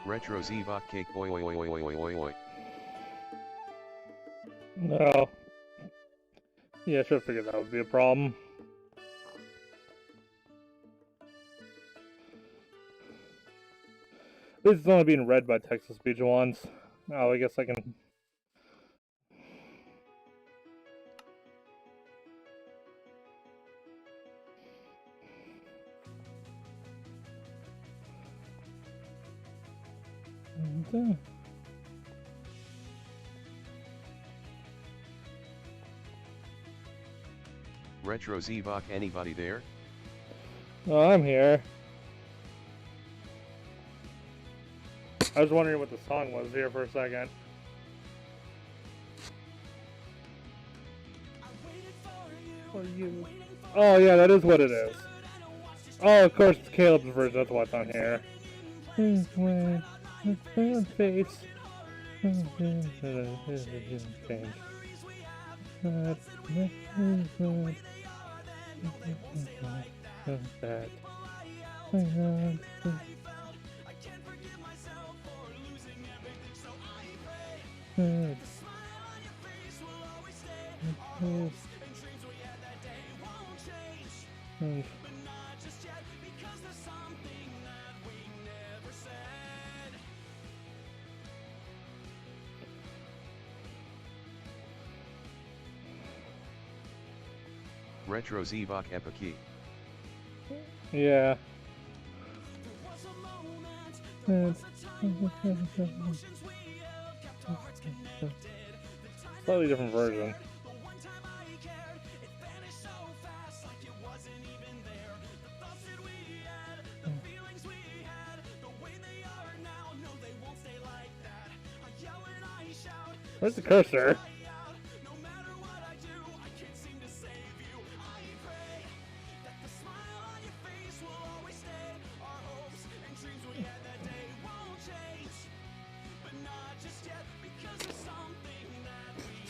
Retro Zevok cake boy oi oi oi oi oi oi oi. No. Yeah, I should have figured that would be a problem. At least it's only being read by text-to-speech once. Oh, I guess I can... Retro Zevok, anybody there? Oh, I'm here. I was wondering what the song was here for a second. For you. Oh yeah, that is what it is. Oh, of course, it's Caleb's version. That's what's on here. Face. Retro Zevok Epiki. Yeah. Slightly different version. Where's the cursor?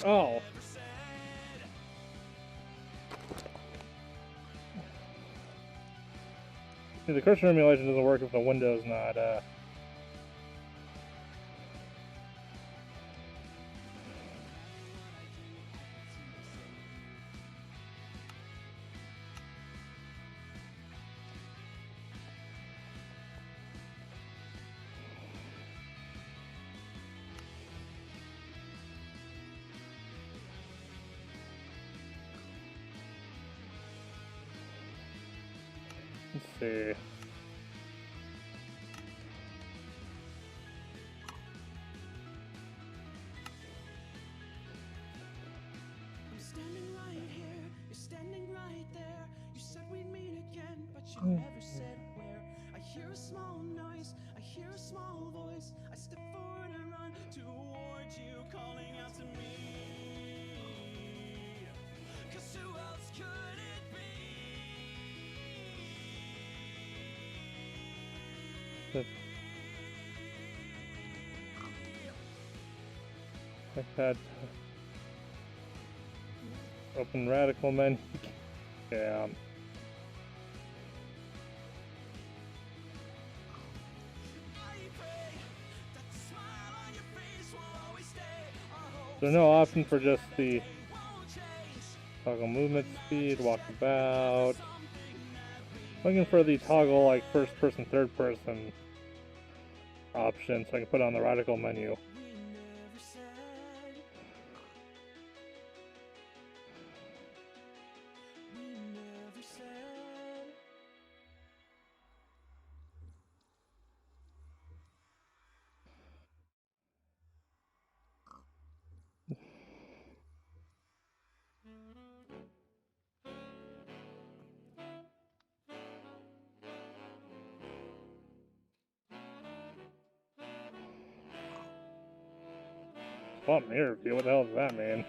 Oh. See, the cursor emulation doesn't work if the window's not, Let's see. I'm standing right here, you're standing right there. You said we'd meet again, but you never said where. I hear a small noise, I hear a small voice. I step forward and run towards you, calling out to me. 'Cause who else could it be? Like that. Open radical menu. Yeah. There's no option for just the toggle movement speed, walk about. Looking for the toggle like first person, third person option so I can put it on the radical menu. Swap mirror view, what the hell does that mean?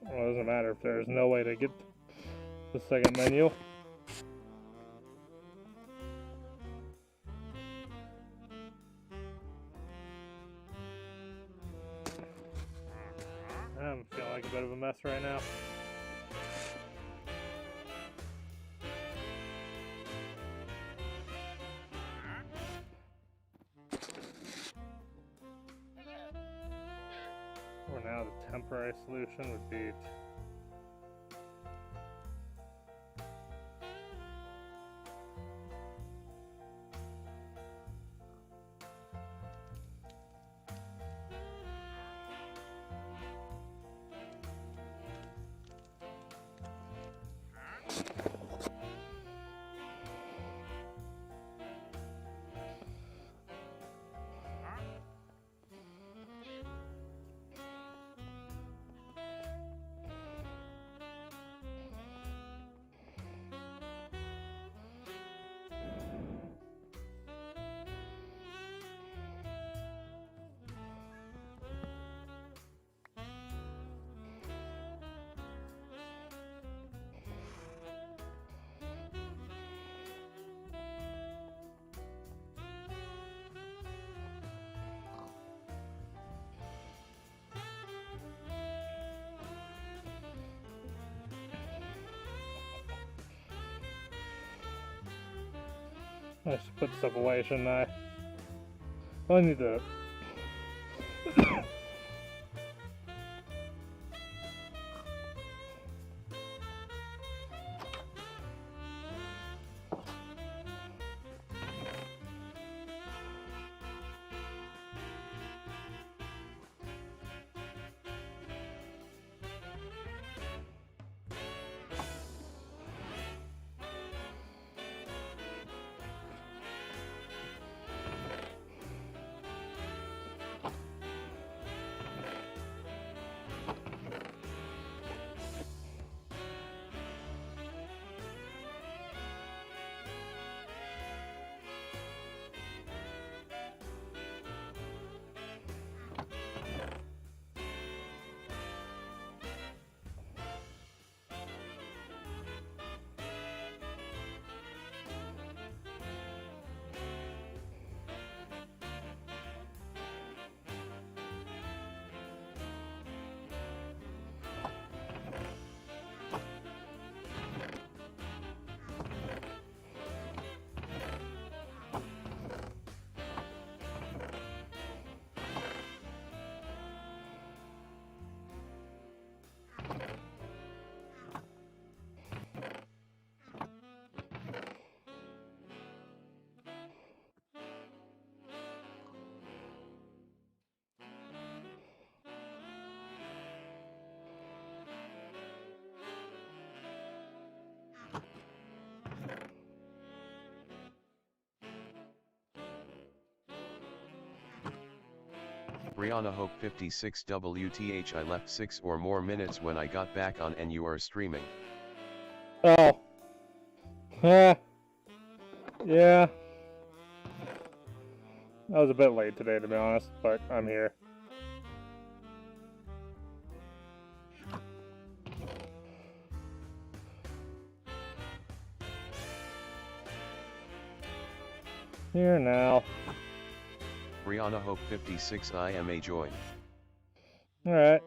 Well, it doesn't matter if there's no way to get the second menu. I'm feeling like a bit of a mess right now. For now, the temporary solution would be I should put stuff away, shouldn't I? Well, I need to. Rihanna Hope 56 WTH. I left 6 or more minutes when I got back on and you are streaming. Oh. Yeah. I was a bit late today, to be honest, but I'm here. Here now. Rihanna Hope 56 I am a join. Alright.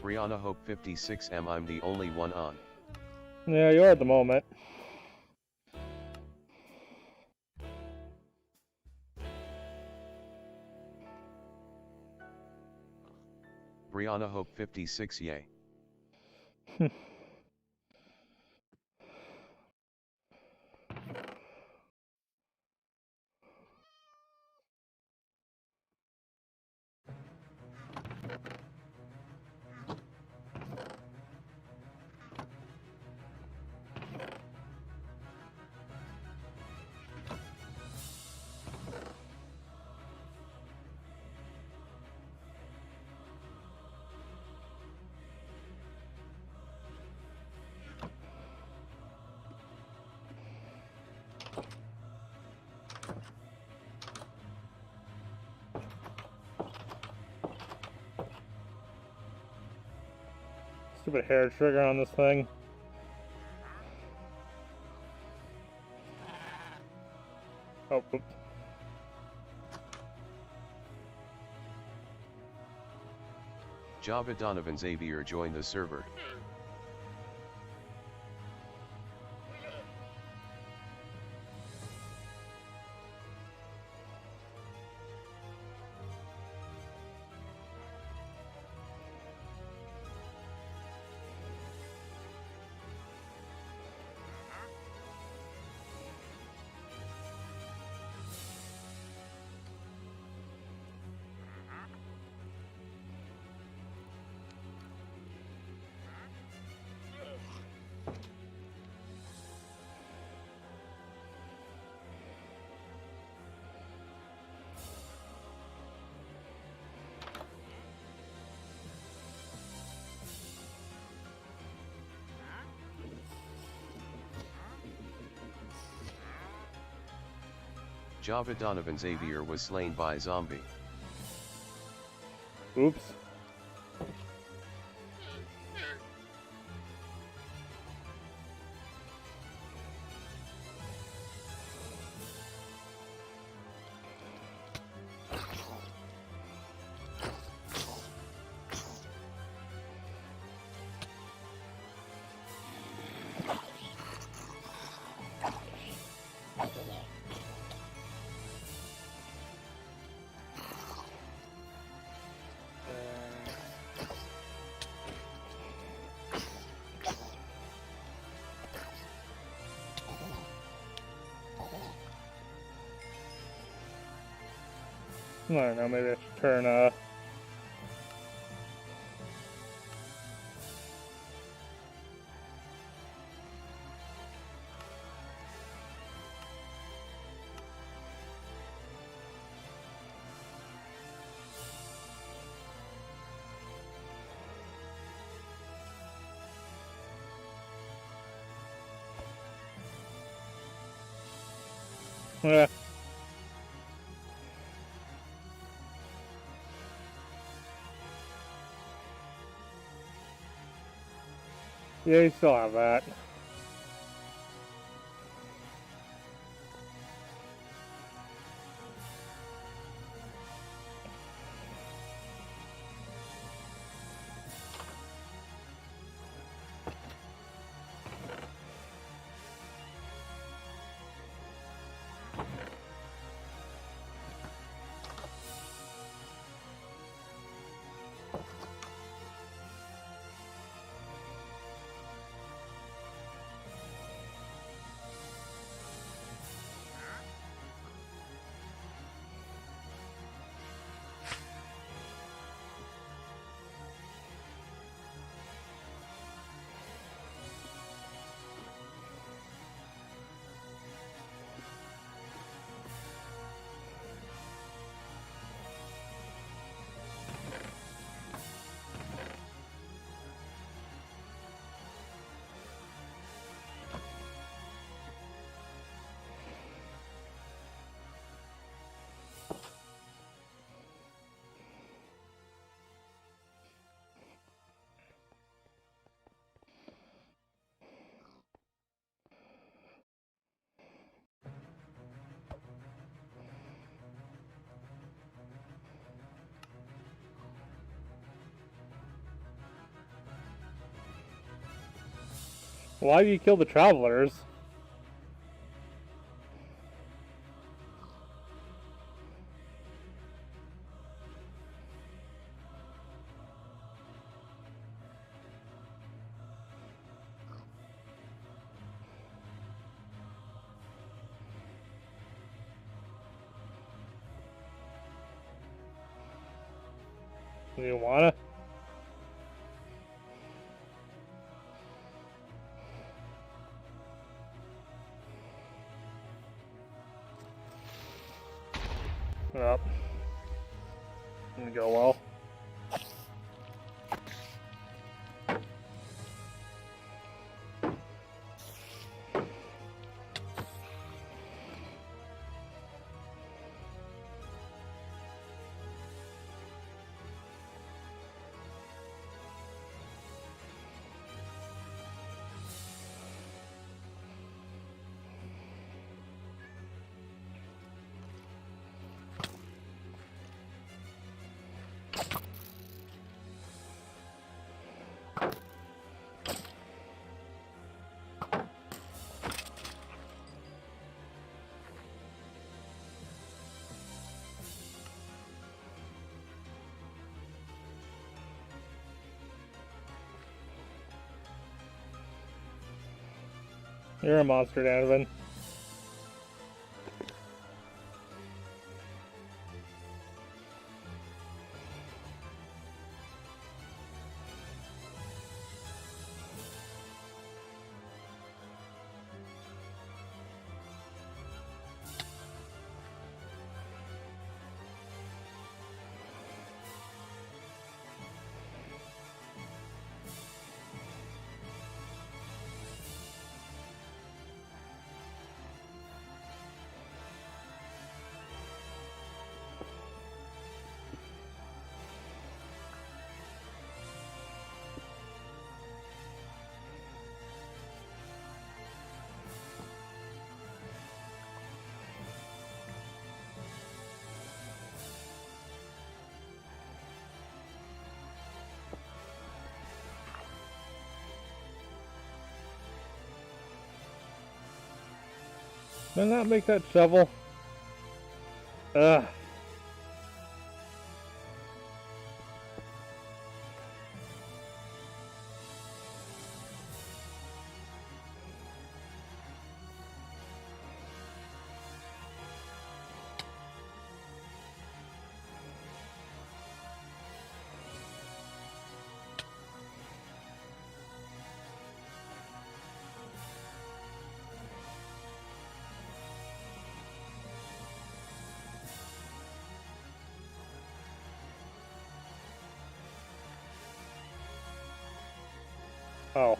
Rihanna Hope 56 am I'm the only one on. Yeah, you are at the moment. Rihanna Hope 56 yay. Stupid hair trigger on this thing. Oh, oops. Java Donovan Xavier joined the server. Java Donovan Xavier was slain by zombie. Oops. I don't know, maybe I should turn, yeah. Yeah, you still have that. Why do you kill the travelers? Do you wanna? Yep. Didn't go well. You're a monster, Donovan. Did I not make that shovel? Ugh. Oh.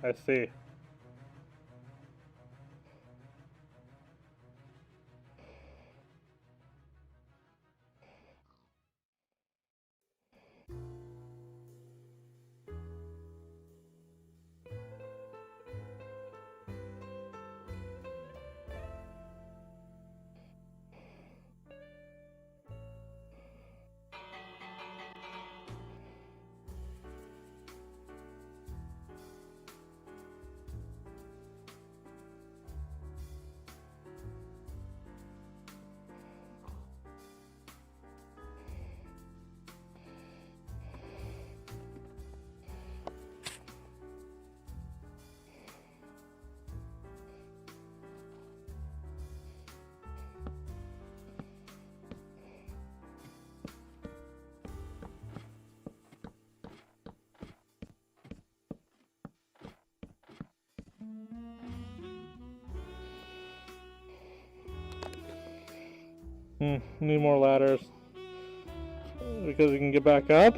I see. Need more ladders. Because we can get back up.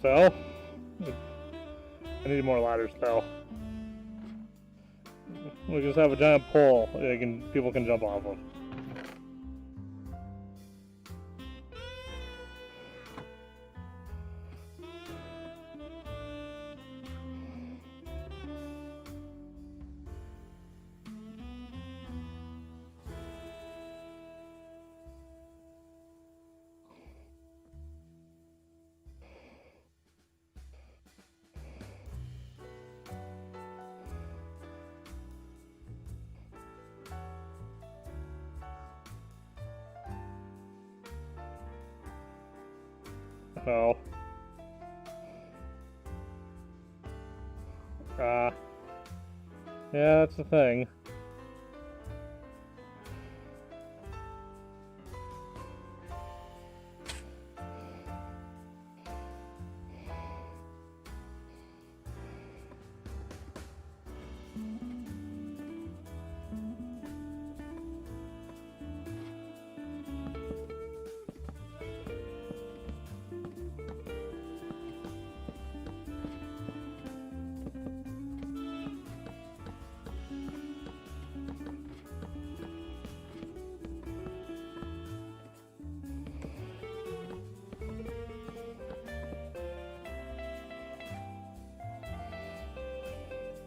So, I need more ladders though. We just have a giant pole that people can jump off of. Oh. Yeah, that's the thing.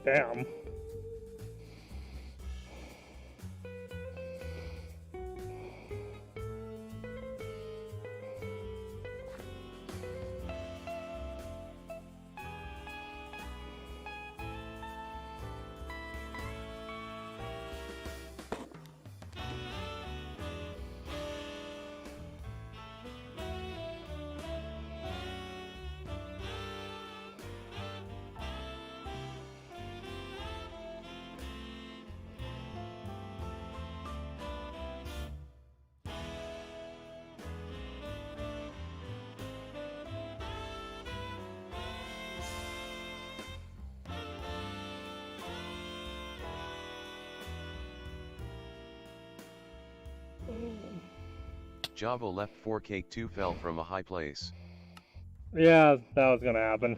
Damn. Java left 4 Cake 2 fell from a high place. Yeah, that was gonna happen.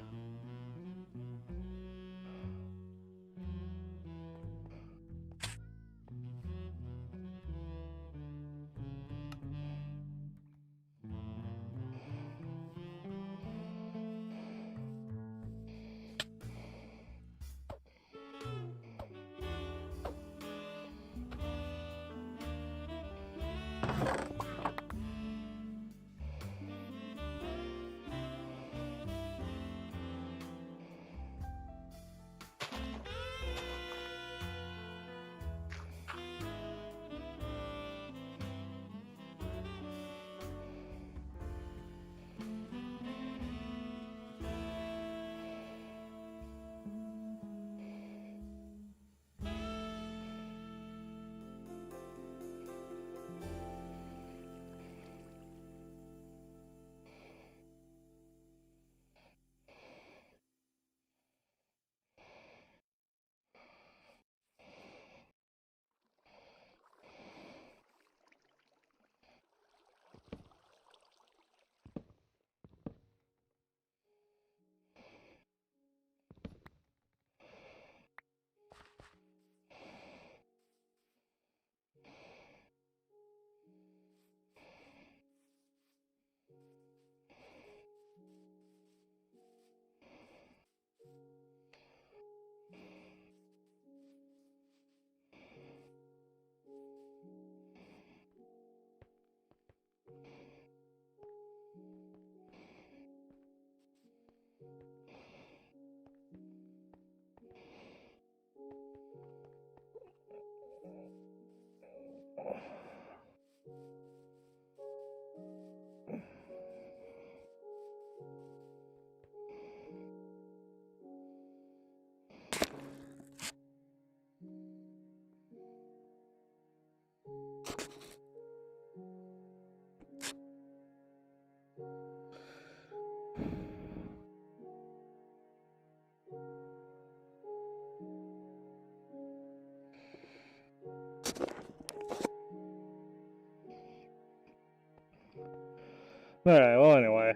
Alright, well anyway.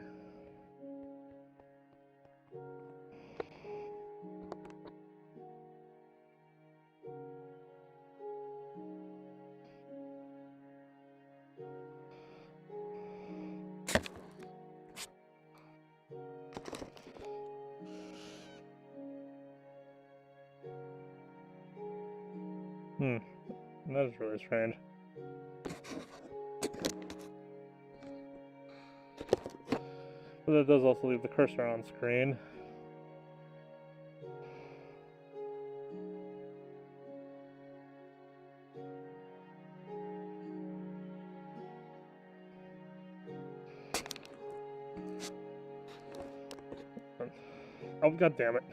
That is really strange. But that does also leave the cursor on screen. Oh, god damn it.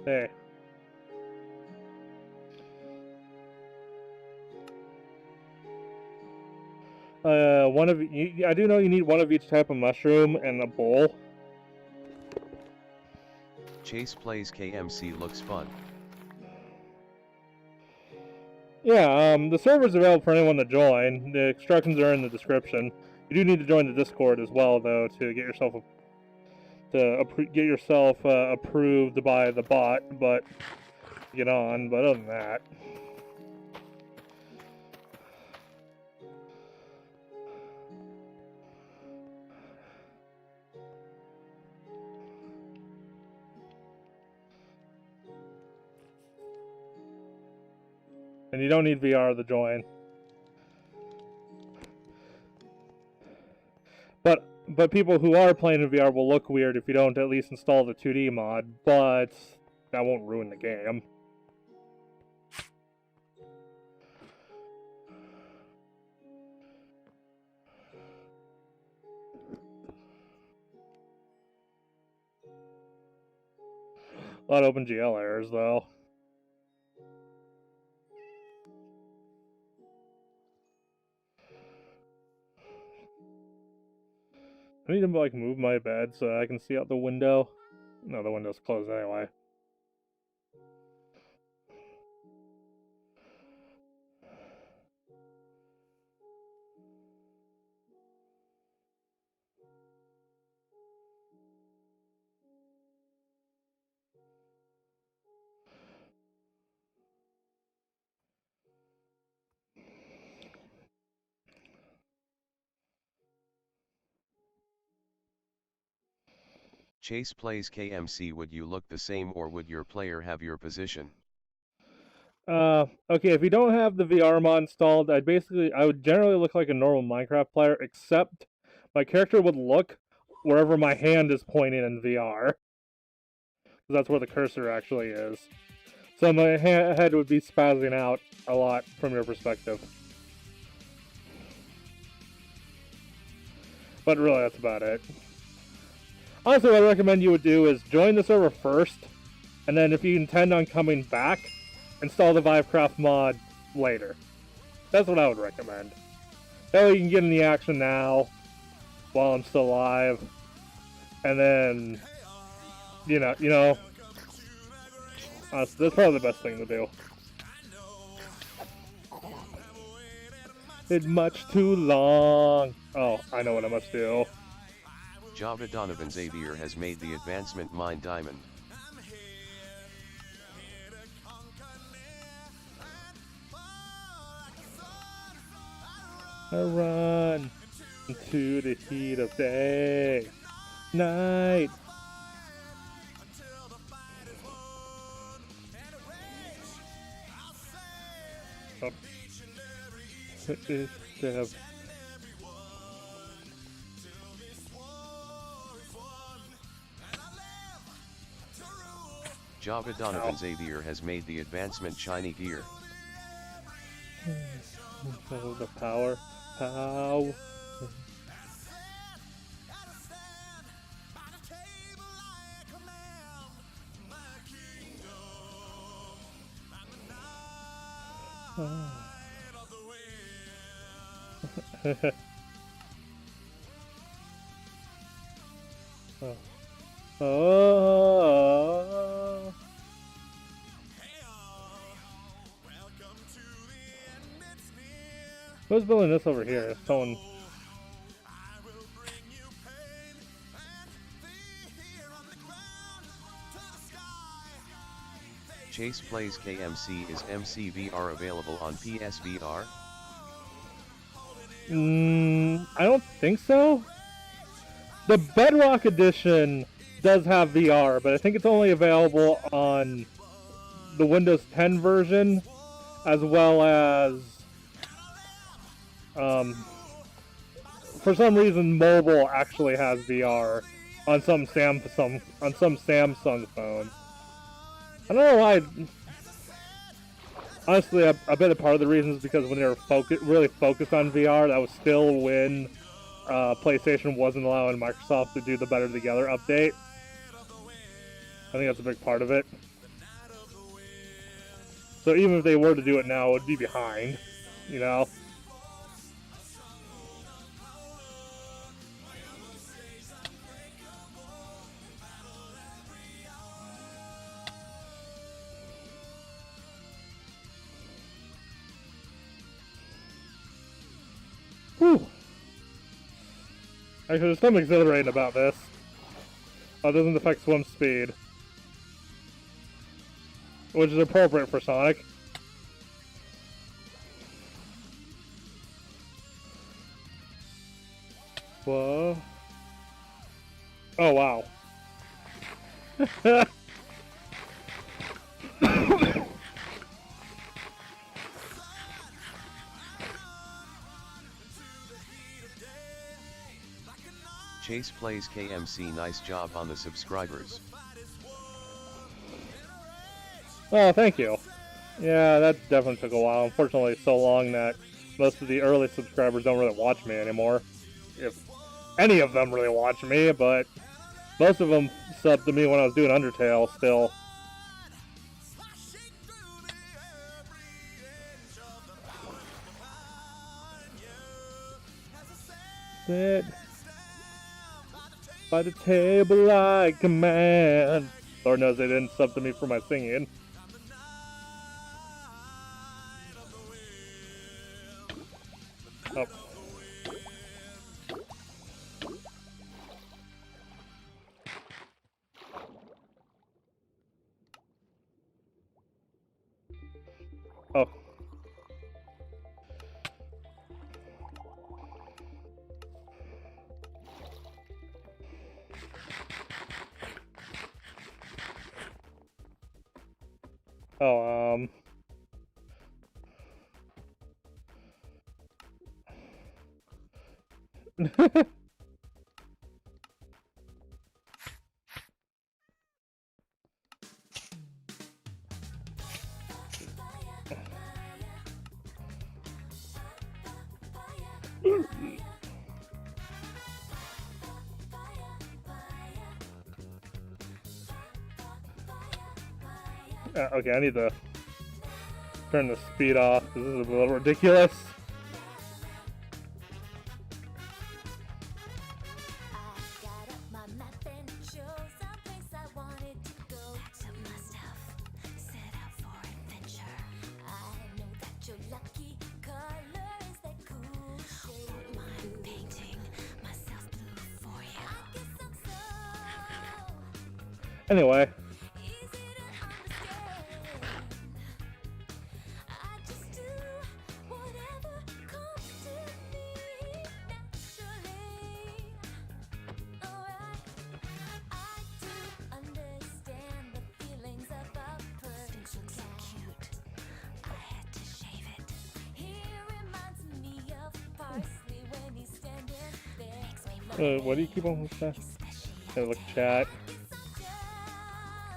Hey. One of you, I do know you need one of each type of mushroom and a bowl. Chase plays KMC looks fun. Yeah, the server's available for anyone to join. The instructions are in the description. You do need to join the Discord as well, though, to get yourself approved by the bot. But get on. But other than that. And you don't need VR to join. But people who are playing in VR will look weird if you don't at least install the 2D mod, but that won't ruin the game. A lot of OpenGL errors, though. I need to, like, move my bed so I can see out the window. No, the window's closed anyway. Chase plays KMC. Would you look the same or would your player have your position? Okay, if you don't have the VR mod installed, I would generally look like a normal Minecraft player, except my character would look wherever my hand is pointing in VR. That's where the cursor actually is. So my head would be spazzing out a lot from your perspective. But really, that's about it. Honestly, what I recommend you would do is join the server first, and then if you intend on coming back, install the Vivecraft mod later. That's what I would recommend. That way you can get in the action now, while I'm still alive, and then, honestly, that's probably the best thing to do. It's much too long. Oh, I know what I must do. Java Donovan Xavier has made the advancement mine diamond. I run into the heat of day, night. Oh. Java Donovan Xavier has made the advancement shiny gear. Oh, the power. Pow. Oh. Who's building this over here? Someone. Chase Plays KMC. Is MCVR available on PSVR? I don't think so. The Bedrock Edition does have VR, but I think it's only available on the Windows 10 version, as well as, for some reason, mobile actually has VR on some Samsung phones. I don't know why. Honestly, I bet a part of the reason is because when they were really focused on VR, that was still when PlayStation wasn't allowing Microsoft to do the Better Together update. I think that's a big part of it. So even if they were to do it now, it would be behind, you know? Whew. Actually, there's something exhilarating about this. Oh, it doesn't affect swim speed. Which is appropriate for Sonic. Whoa. Oh, wow. Chase Plays KMC. Nice job on the subscribers. Oh, thank you. Yeah, that definitely took a while. Unfortunately, so long that most of the early subscribers don't really watch me anymore. If any of them really watch me, but most of them subbed to me when I was doing Undertale still. Sit by the table like a man. Lord knows they didn't sub to me for my singing. Oh. Oh. Oh, okay, I need to turn the speed off. This is a little ridiculous. Anyway. What do you keep on with that? Okay, look, chat.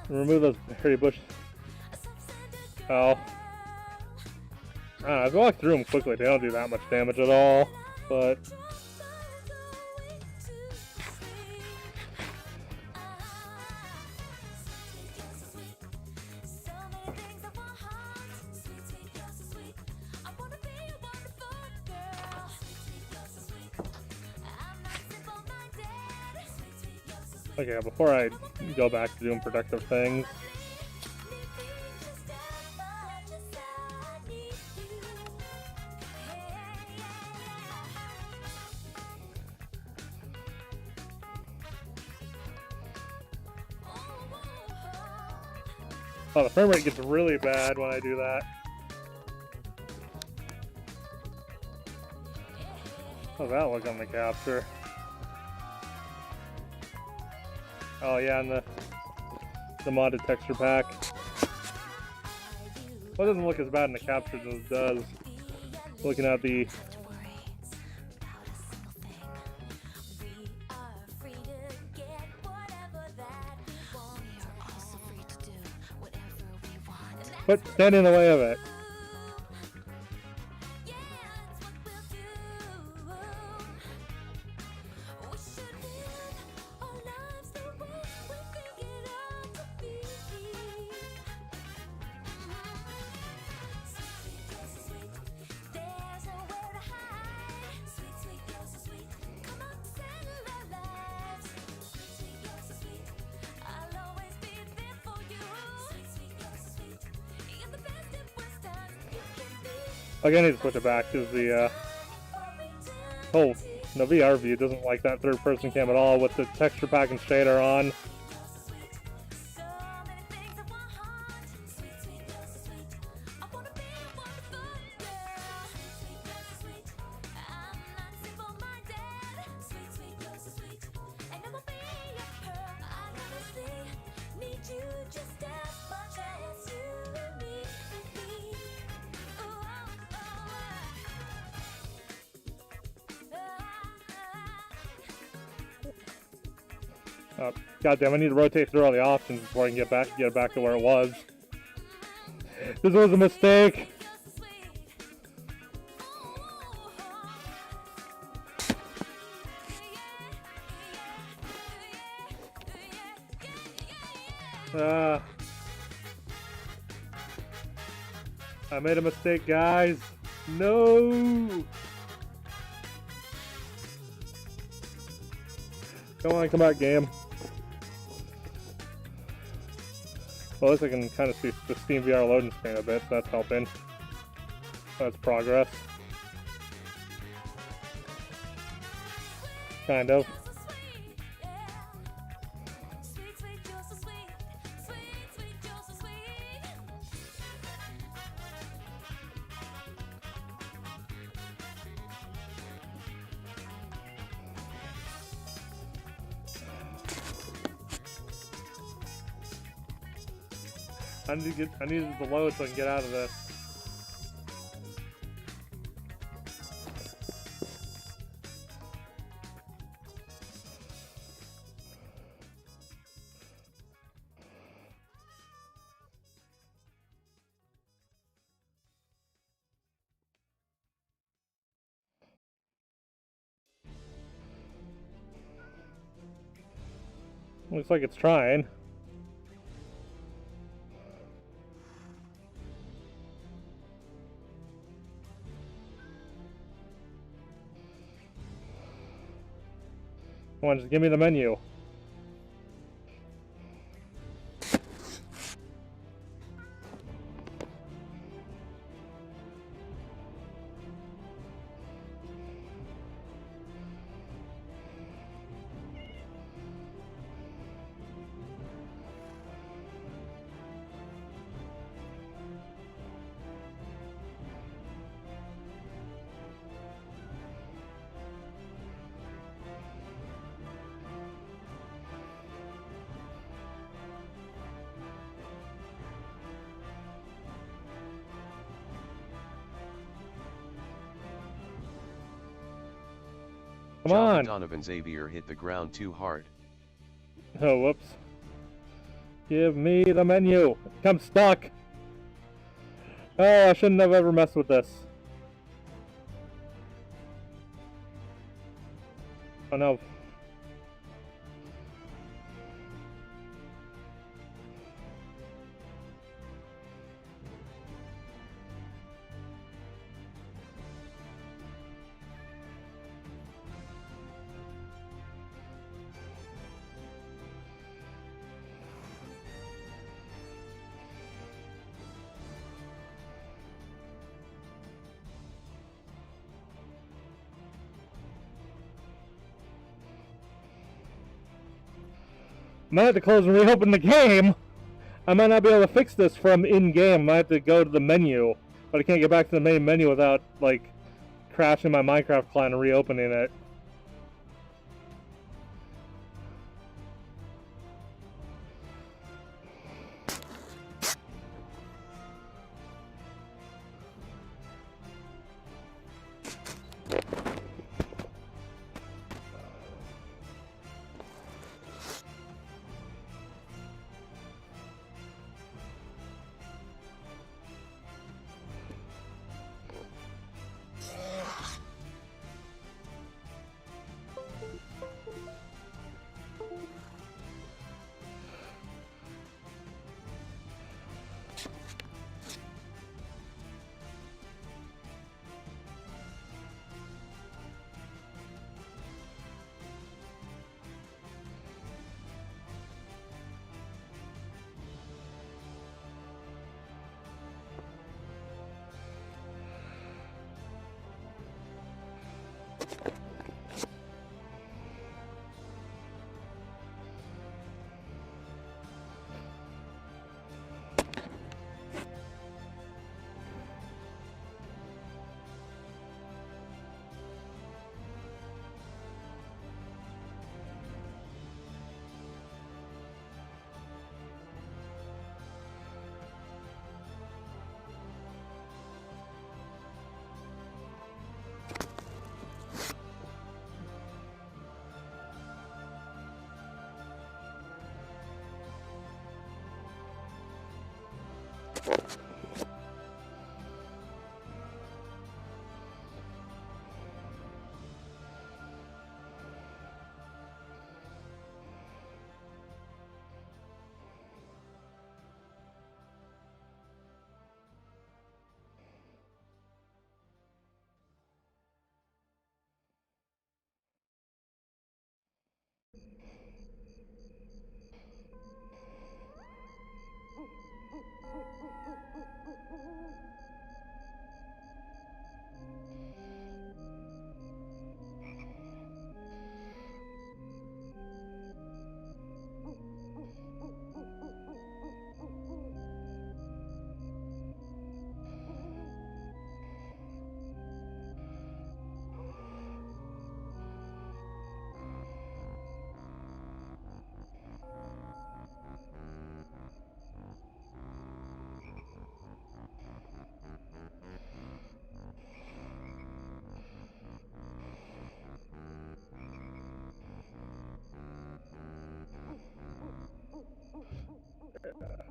Remove those hairy bushes. Oh. I don't know, if you walk through them quickly, they don't do that much damage at all. But okay, before I go back to doing productive things, Oh, the frame rate gets really bad when I do that. How's that look on the capture? Oh yeah, and the modded texture pack. Well, it doesn't look as bad in the capture as it does. Looking at the but stand in the way of it. Like, I need to switch it back because the the VR view doesn't like that third person cam at all with the texture pack and shader on. Oh, goddamn, I need to rotate through all the options before I can get it back to where it was. This was a mistake. I made a mistake, guys. No. Come on, come back, game. Well, at least I can kind of see the Steam VR loading screen a bit, so that's helping. That's progress. Kind of. I needed the load so I can get out of this. Looks like it's trying. Come on, just give me the menu. Come on! Donovan Xavier hit the ground too hard. Oh, whoops. Give me the menu! I'm stuck! Oh, I shouldn't have ever messed with this. Oh no. I might have to close and reopen the game. I might not be able to fix this from in-game. I might have to go to the menu, but I can't get back to the main menu without, like, crashing my Minecraft client and reopening it.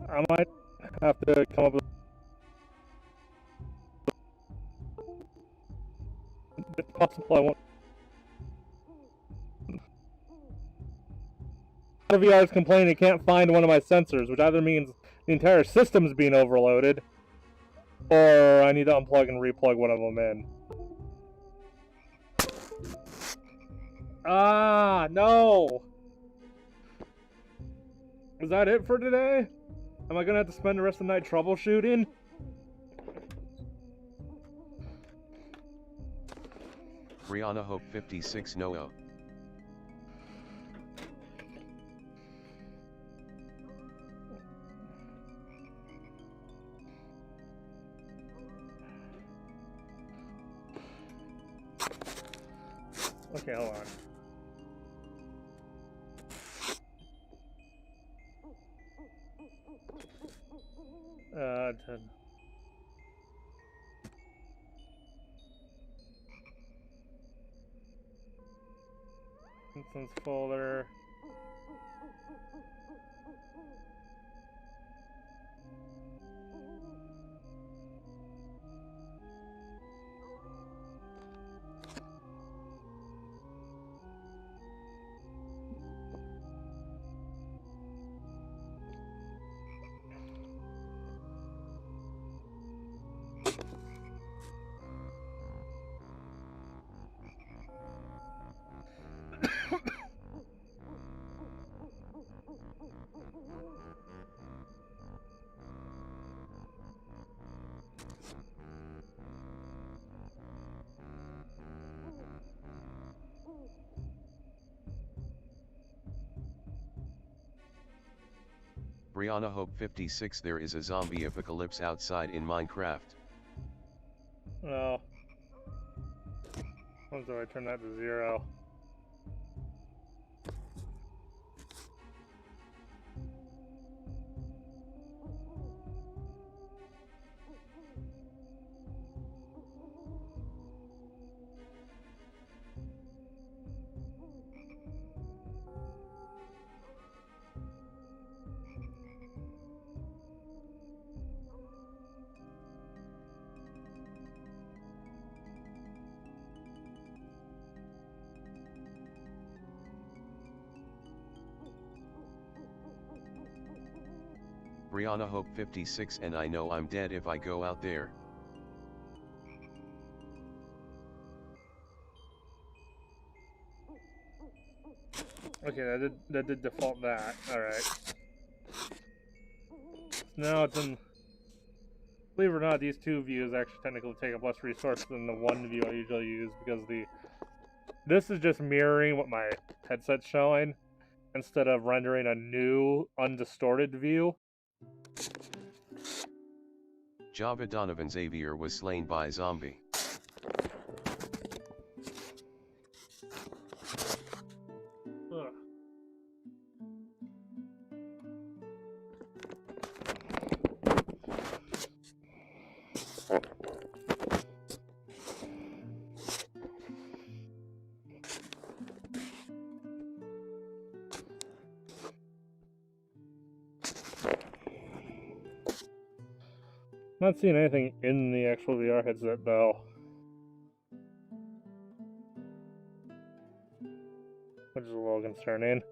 I might have to come up with... It's possible I won't... A lot of VR is complaining it can't find one of my sensors, which either means the entire system's being overloaded, or I need to unplug and replug one of them in. Ah, no! Is that it for today? Am I gonna have to spend the rest of the night troubleshooting? Brianna Hope 56 Noah. Okay, hold on. Instance folder. Brianna Hope 56, there is a zombie apocalypse outside in Minecraft. Oh. What do I turn that to 0? Brianna Hope 56, and I know I'm dead if I go out there. Okay, that did default that. Alright. Now it's in... Believe it or not, these two views actually technically take up less resources than the one view I usually use, because this is just mirroring what my headset's showing, instead of rendering a new, undistorted view. Java Donovan Xavier was slain by zombie. Ugh. Not seeing anything in the actual VR headset though. Which is a little concerning.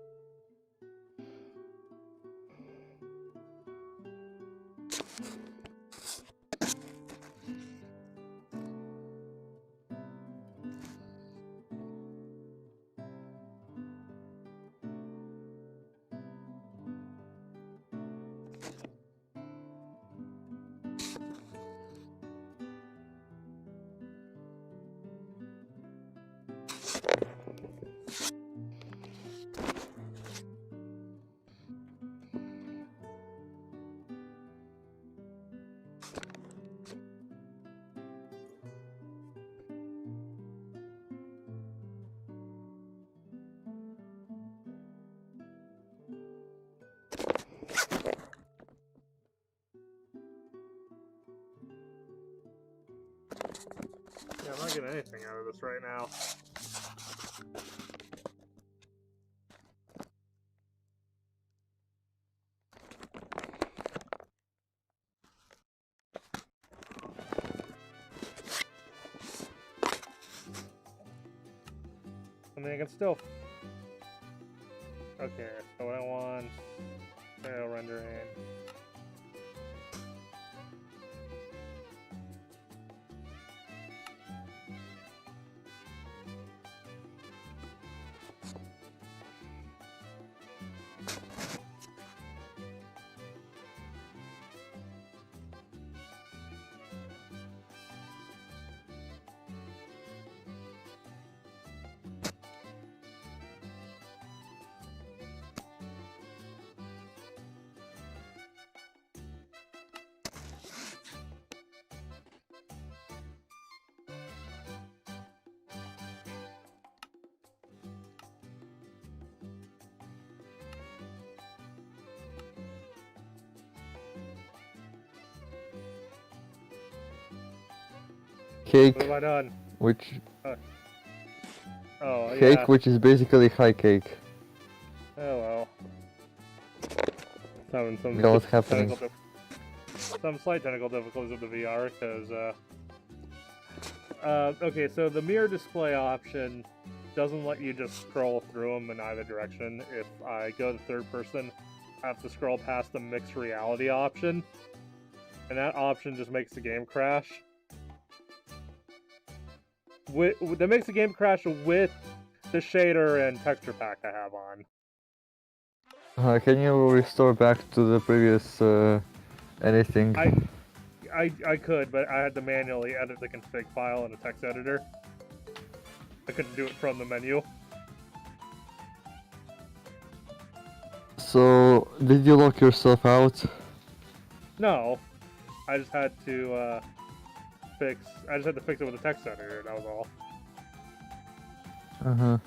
Yeah, I'm not getting anything out of this right now. I mean, I can still... Okay, so what I want... I'll render in. Cake, What have I done? which Oh, cake, yeah. which is basically high cake. Oh, well. Having some You know what's happening. some slight technical difficulties with the VR, because, okay, so the mirror display option doesn't let you just scroll through them in either direction. If I go to third person, I have to scroll past the mixed reality option, and that option just makes the game crash. That makes the game crash with the shader and texture pack I have on. Can you restore back to the previous anything? I could, but I had to manually edit the config file in a text editor. I couldn't do it from the menu. So, did you lock yourself out? No, I just had to fix it with the text editor. That was all. Uh-huh.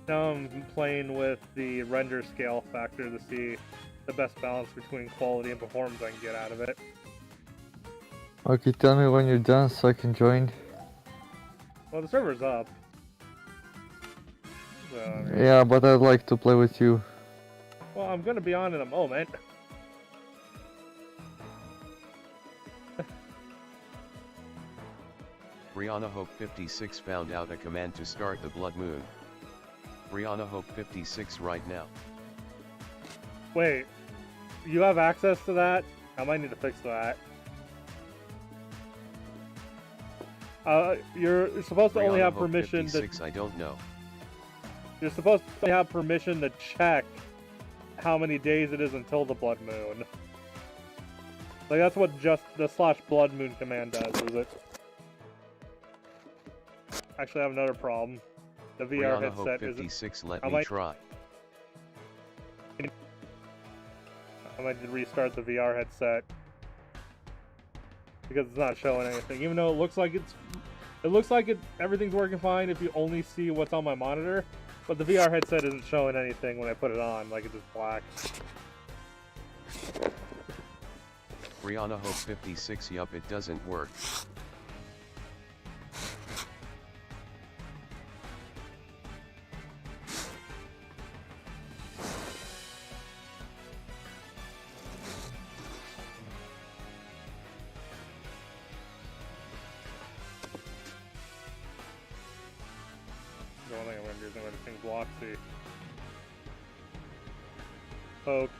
Now I'm playing with the render scale factor to see the best balance between quality and performance I can get out of it. Okay, tell me when you're done so I can join. Well, the server's up. So, I mean, Yeah, but I'd like to play with you. well, I'm gonna be on in a moment. Brianna Hope 56 found out a command to start the blood moon. Brianna Hope 56 right now. Wait, you have access to that? I might need to fix that. You're supposed to only Brianna have Hope permission 56, I don't know. You're supposed to have permission to check how many days it is until the blood moon. Like, that's what just the /blood moon command does, is it? Actually, I have another problem. The VR Brianna Hope headset 56, let I me might- try. I might need to restart the VR headset because it's not showing anything. Even though it looks like everything's working fine if you only see what's on my monitor, but the VR headset isn't showing anything when I put it on. Like, it's just black. Brianna Hope 56, yup, it doesn't work. The only thing I'm going to do is I'm going to thing block the poke.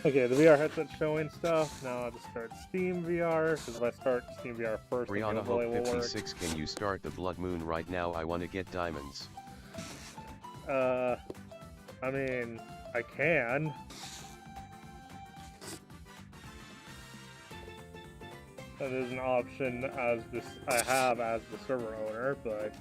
Okay, the VR headset's showing stuff. Now I'll just start Steam VR, because if I start Steam VR first, the Brianna overlay Hope will work. 56, can you start the blood moon right now? I want to get diamonds. I mean, I can. That is an option as this I have as the server owner, but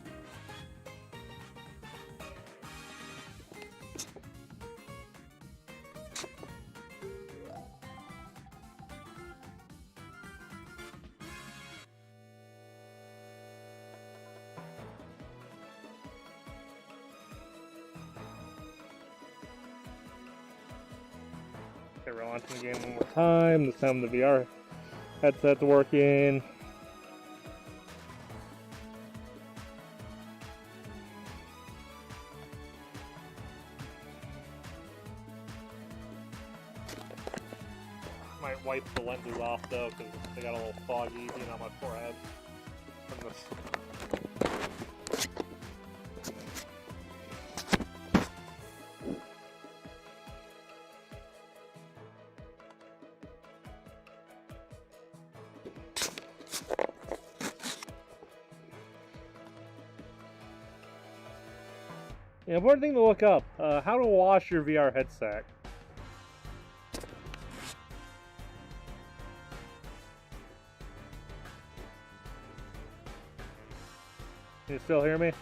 okay, we're launching the game one more time. This time the VR headset's working. Might wipe the lenses off though, because they got a little foggy being on my forehead from this. Yeah, important thing to look up, how to wash your VR headset. Can you still hear me?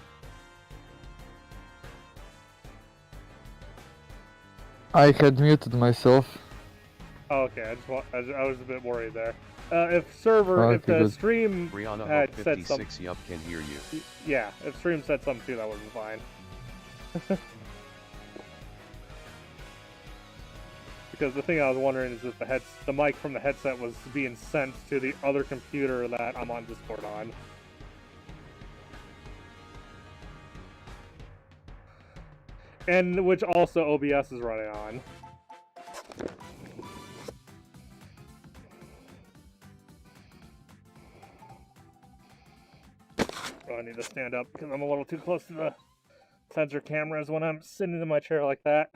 I had muted myself. Oh, okay, I was a bit worried there. If Okay, the good. stream Brianna had Hope said something, 56, yup, can hear you. yeah, if stream said something too, that would be fine. Because the thing I was wondering is if the mic from the headset was being sent to the other computer that I'm on Discord on. And which also OBS is running on. Oh, I need to stand up because I'm a little too close to the sensor cameras when I'm sitting in my chair like that.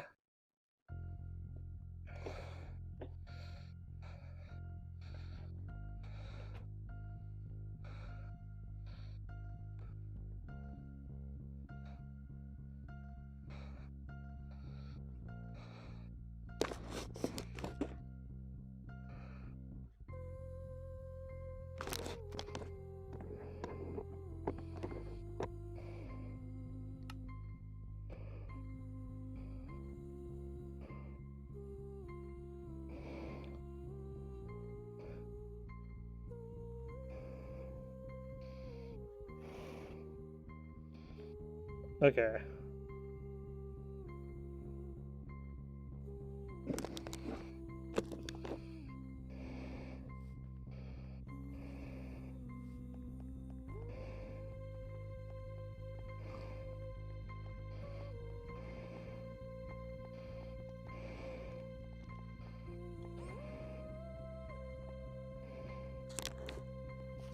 Okay.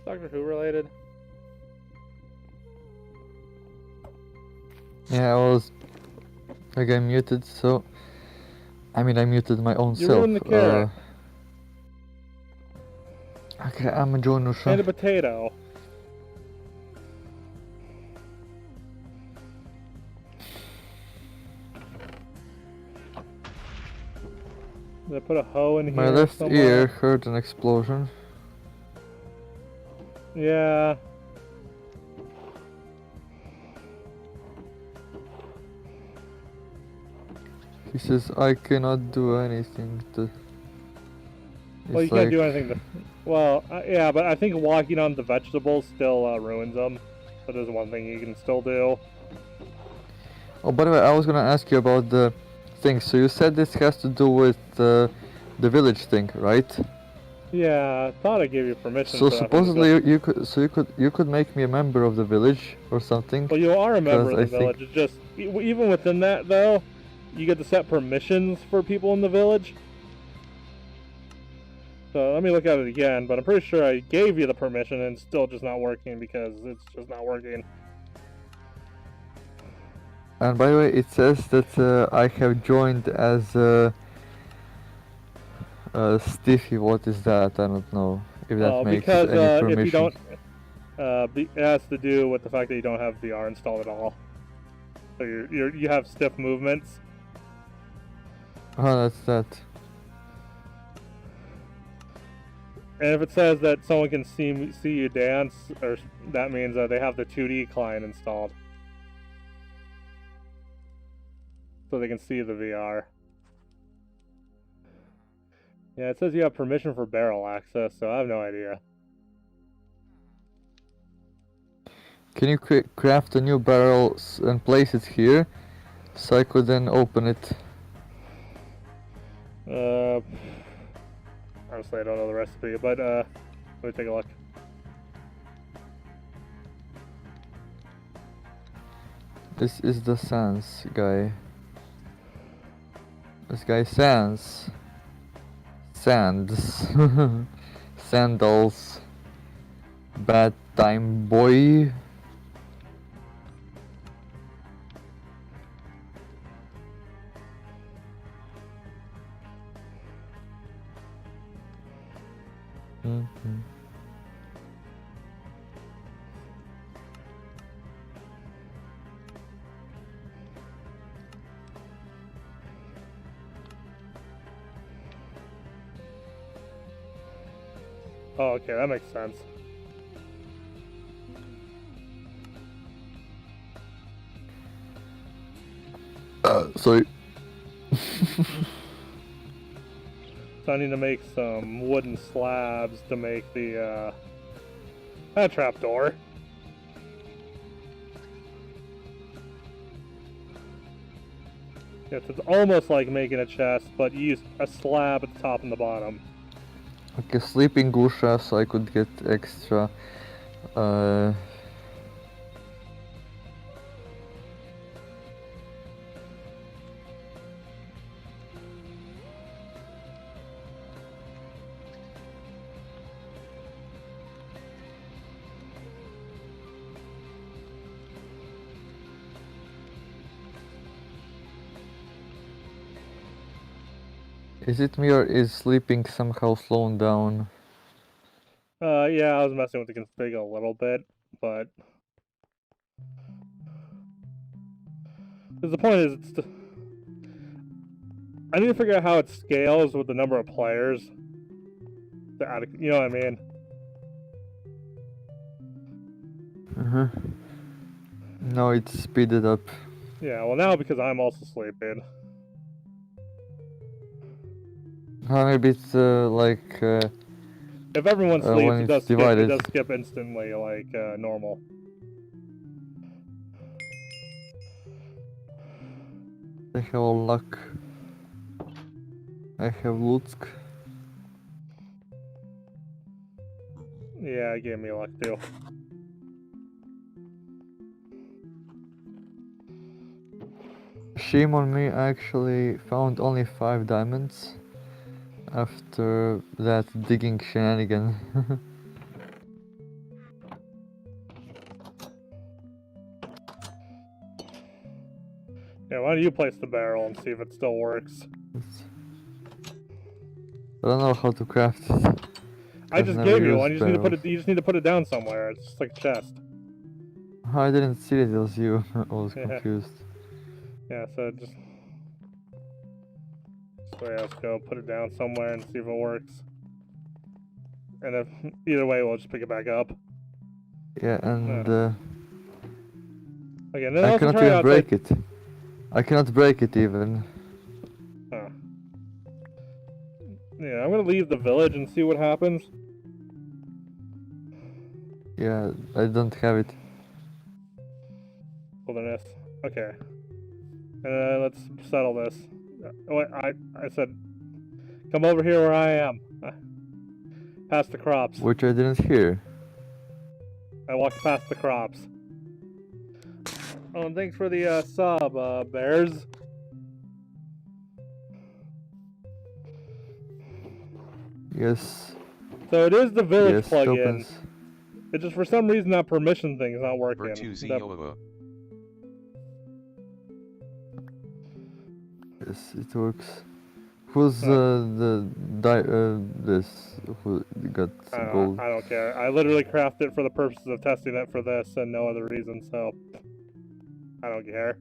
Doctor Who related? Yeah, I got muted, so I mean I muted my own You self. ruined the carrot. Okay, I'm a Jonusha. And a potato. Did I put a hoe in My here left somewhere? ear heard an explosion. Yeah. He says I cannot do anything to... Well, you can't do anything to... Well, yeah, but I think walking on the vegetables still ruins them. So there's one thing you can still do. Oh, by the way, I was gonna ask you about the thing. So you said this has to do with the village thing, right? Yeah, I thought I gave you permission So for that. supposedly you could make me a member of the village or something. Well, you are a member of the I think- village. It's just, even within that, though, you get to set permissions for people in the village. So let me look at it again, but I'm pretty sure I gave you the permission and it's still just not working because it's just not working. And by the way, it says that I have joined as Stiffy. What is that? I don't know if that makes Because any permission. if you don't, it has to do with the fact that you don't have VR installed at all. So you have stiff movements. Oh, that's that. And if it says that someone can see you dance, or that means they have the 2D client installed, so they can see the VR. Yeah, it says you have permission for barrel access, so I have no idea. Can you craft a new barrel and place it here, so I could then open it? Honestly, I don't know the recipe, but let me take a look. This is the Sans guy. This guy Sans. Sands. Sandals. Bad time boy. Oh, okay, that makes sense. Sorry. So I need to make some wooden slabs to make the that trapdoor. Yes, it's almost like making a chest, but you use a slab at the top and the bottom. Okay, sleeping Gusha, so I could get extra. Is it me or is sleeping somehow slowed down? Yeah, I was messing with the config a little bit, but because the point is, I need to figure out how it scales with the number of players. To add, you know what I mean? No, it's speeded up. Yeah, well now because I'm also sleeping. Maybe it's If everyone sleeps, when it it's does divided. skip instantly like normal. I have all luck. I have Lutsk. Yeah, it gave me luck too. Shame on me, I actually found only 5 diamonds after that digging shenanigan. Yeah, why don't you place the barrel and see if it still works? I don't know how to craft it. I just never gave you one. used You just need to put barrels. it. You just need to put it down somewhere. It's just like a chest. I didn't see it was you. I was Yeah. confused. Yeah. So just. So yeah, let's go put it down somewhere and see if it works. And if either way, we'll just pick it back up. Yeah, and Okay, then I also cannot try even outside. break it. I cannot break it even. Huh. Yeah, I'm gonna leave the village and see what happens. Yeah, I don't have it. Wilderness. Okay. Let's settle this. What I said, come over here where I am. Past the crops. Which I didn't hear. I walked past the crops. Oh, and thanks for the sub, Bears. Yes. So it is the village Yes, it plugin. opens. It's just for some reason that permission thing is not working. Yes, it works. Who's this? Who got gold? I don't care. I literally crafted it for the purposes of testing it for this and no other reason, so I don't care.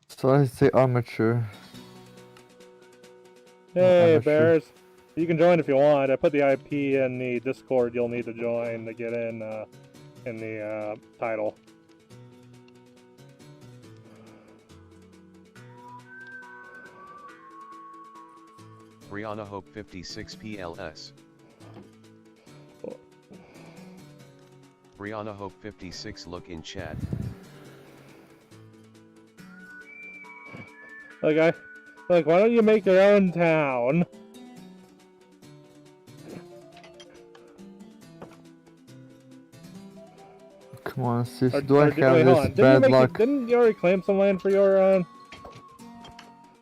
So I say armature. Hey, Amateur. Bears. You can join if you want. I put the IP in the Discord you'll need to join to get in the title. Brianna Hope 56 PLS. Brianna Hope 56 look in chat. Look, why don't you make your own town? Come on, sis. Do I have wait, hold on. this bad luck? Didn't you already claim some land for your own?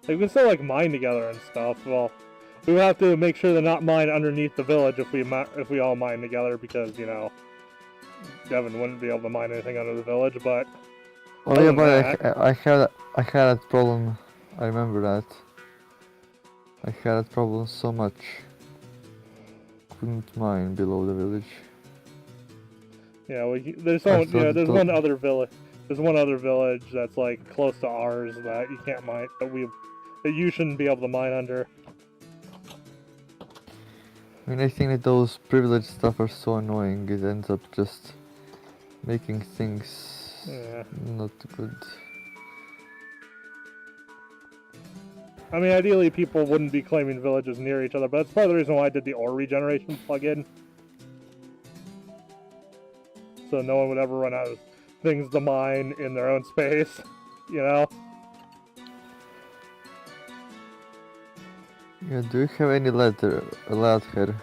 Like, we can still like mine together and stuff. Well, we would have to make sure they're not mine underneath the village if we all mine together, because you know Devin wouldn't be able to mine anything under the village. But Oh yeah, but I had that problem. I remember that. I had that problem so much. Couldn't mine below the village. yeah, there's one other village. There's one other village that's like close to ours that you can't mine. That you shouldn't be able to mine under. I mean, I think that those privileged stuff are so annoying. It ends up just making things not good. I mean, ideally, people wouldn't be claiming villages near each other, but that's part of the reason why I did the ore regeneration plugin. So no one would ever run out of things to mine in their own space, you know? Yeah, do you have any ladder here?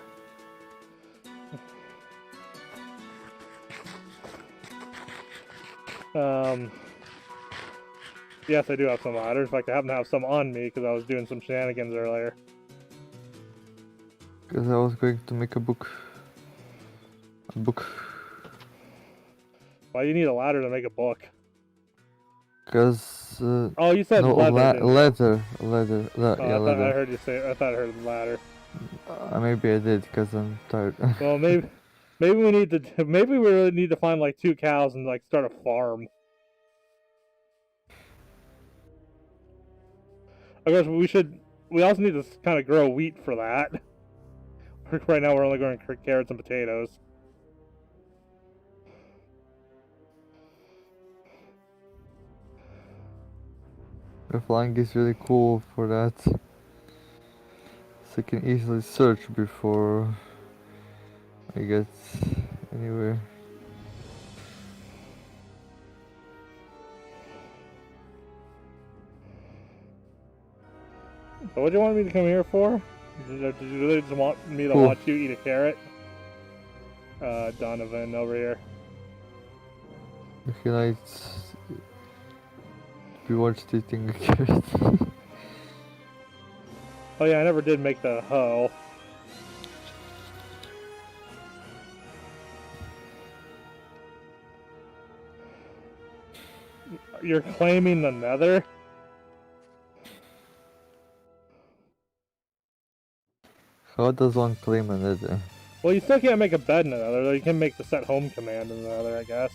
Yes, I do have some ladders. In fact, I happen to have some on me because I was doing some shenanigans earlier. Because I was going to make a book. Why do you need a ladder to make a book? Because oh, you said no, leather. leather. I thought I heard you say. I thought I heard ladder. Maybe I did because I'm tired. Well, maybe we really need to find like 2 cows and like start a farm. I guess we also need to kind of grow wheat for that. Right now we're only growing carrots and potatoes. The flying is really cool for that. So I can easily search before I get anywhere. So what do you want me to come here for? Did you really just want me to Cool. watch you eat a carrot? Donovan over here. I feel like we watched eating a carrot. Oh yeah, I never did make the hoe. You're claiming the nether? How does one claim a nether? Well, you still can't make a bed in the nether, though you can make the set home command in the nether, I guess.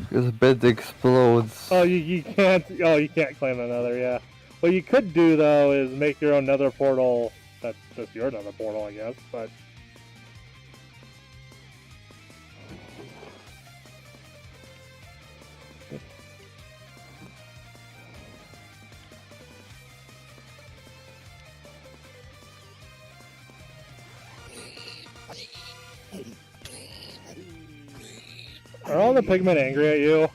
Because bed explodes. Oh, you can't. Oh, you can't claim the nether. Yeah. What you could do though is make your own nether portal. That's just your nether portal, I guess. But are all the pigmen angry at you?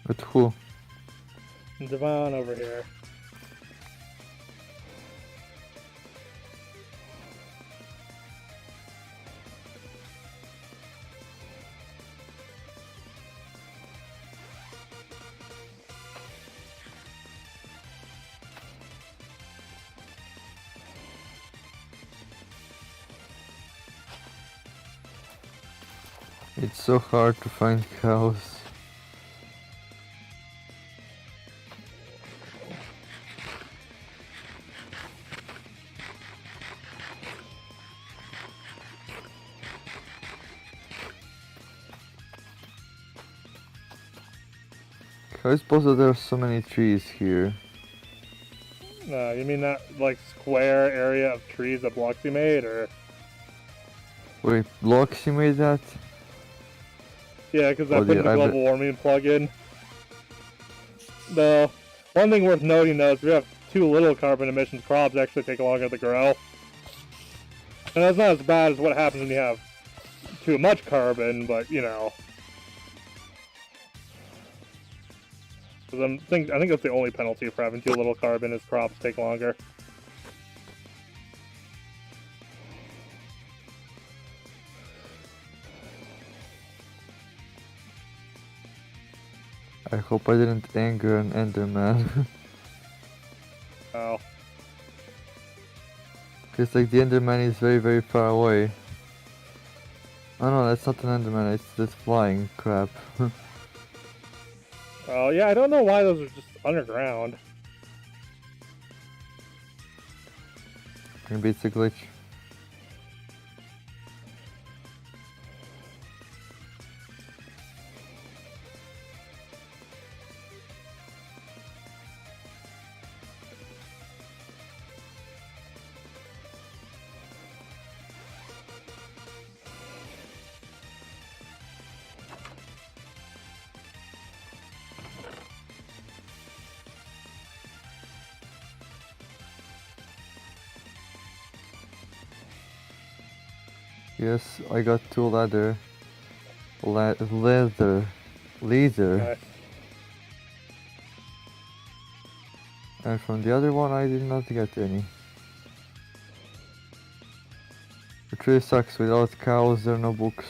But who? Devon over here. It's so hard to find cows. How is it possible there are so many trees here? You mean that like square area of trees that Bloxy made, or? Wait, blocks you made that? Yeah, because I Oh, put in yeah, the I global warming plugin. The one thing worth noting though is we have too little carbon emissions. Crops actually take longer to grow, and that's not as bad as what happens when you have too much carbon. But you know, 'cause I think that's the only penalty for having too little carbon is crops take longer. I hope I didn't anger an Enderman. Oh, Because like the Enderman is very very far away. Oh no, that's not an Enderman, it's this flying crap. oh yeah. I don't know why those are just underground. Maybe it's a glitch. Yes, I got two leather. Leather. Nice. And from the other one I did not get any. It really sucks, without cows there are no books.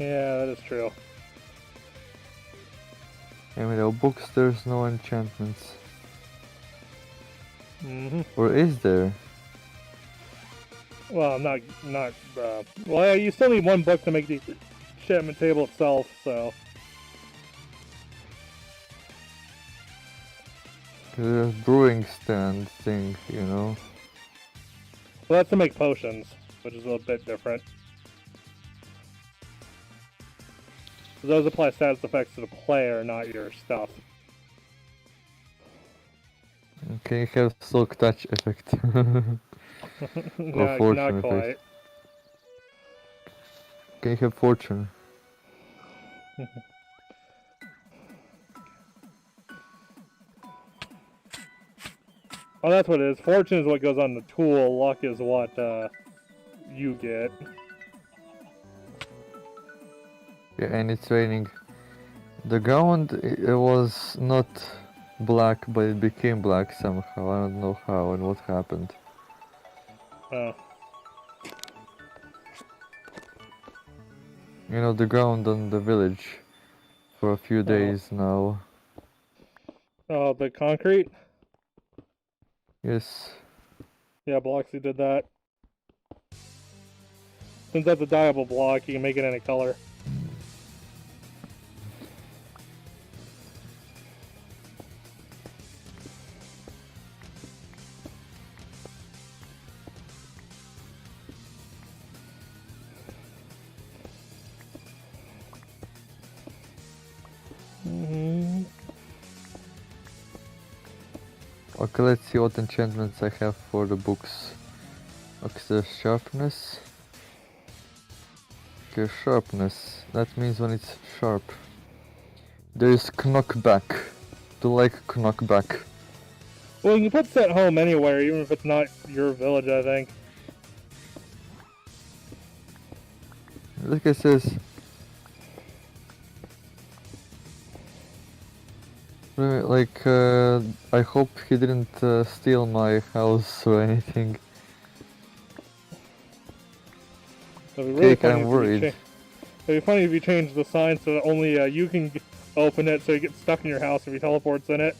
Yeah, that is true. And without books there's no enchantments. Mm-hmm. Or is there? Well, not. Well, yeah, you still need one book to make the enchantment table itself, so. The brewing stand thing, you know. Well, that's to make potions, which is a little bit different. So those apply status effects to the player, not your stuff. Okay, you have silk touch effect. Or fortune Not effect. quite. Okay, you have fortune. Oh, that's what it is. Fortune is what goes on the tool. Luck is what you get. Yeah, and it's raining. The ground it was not black, but it became black somehow. I don't know how and what happened. Oh. You know, the ground on the village for a few days now. Oh, the concrete? Yes. Yeah, Bloxy did that. Since that's a dyeable block, you can make it any color. Okay, let's see what enchantments I have for the books. Okay, so sharpness. Okay, sharpness. That means when it's sharp. There is knockback. Do like knockback. Well, you can put set home anywhere, even if it's not your village, I think. Like it says. Like, I hope he didn't steal my house or anything. It'd be really Cake, I'm worried. It'd be funny if you change the sign so that only you can open it, so you get stuck in your house if he teleports in it.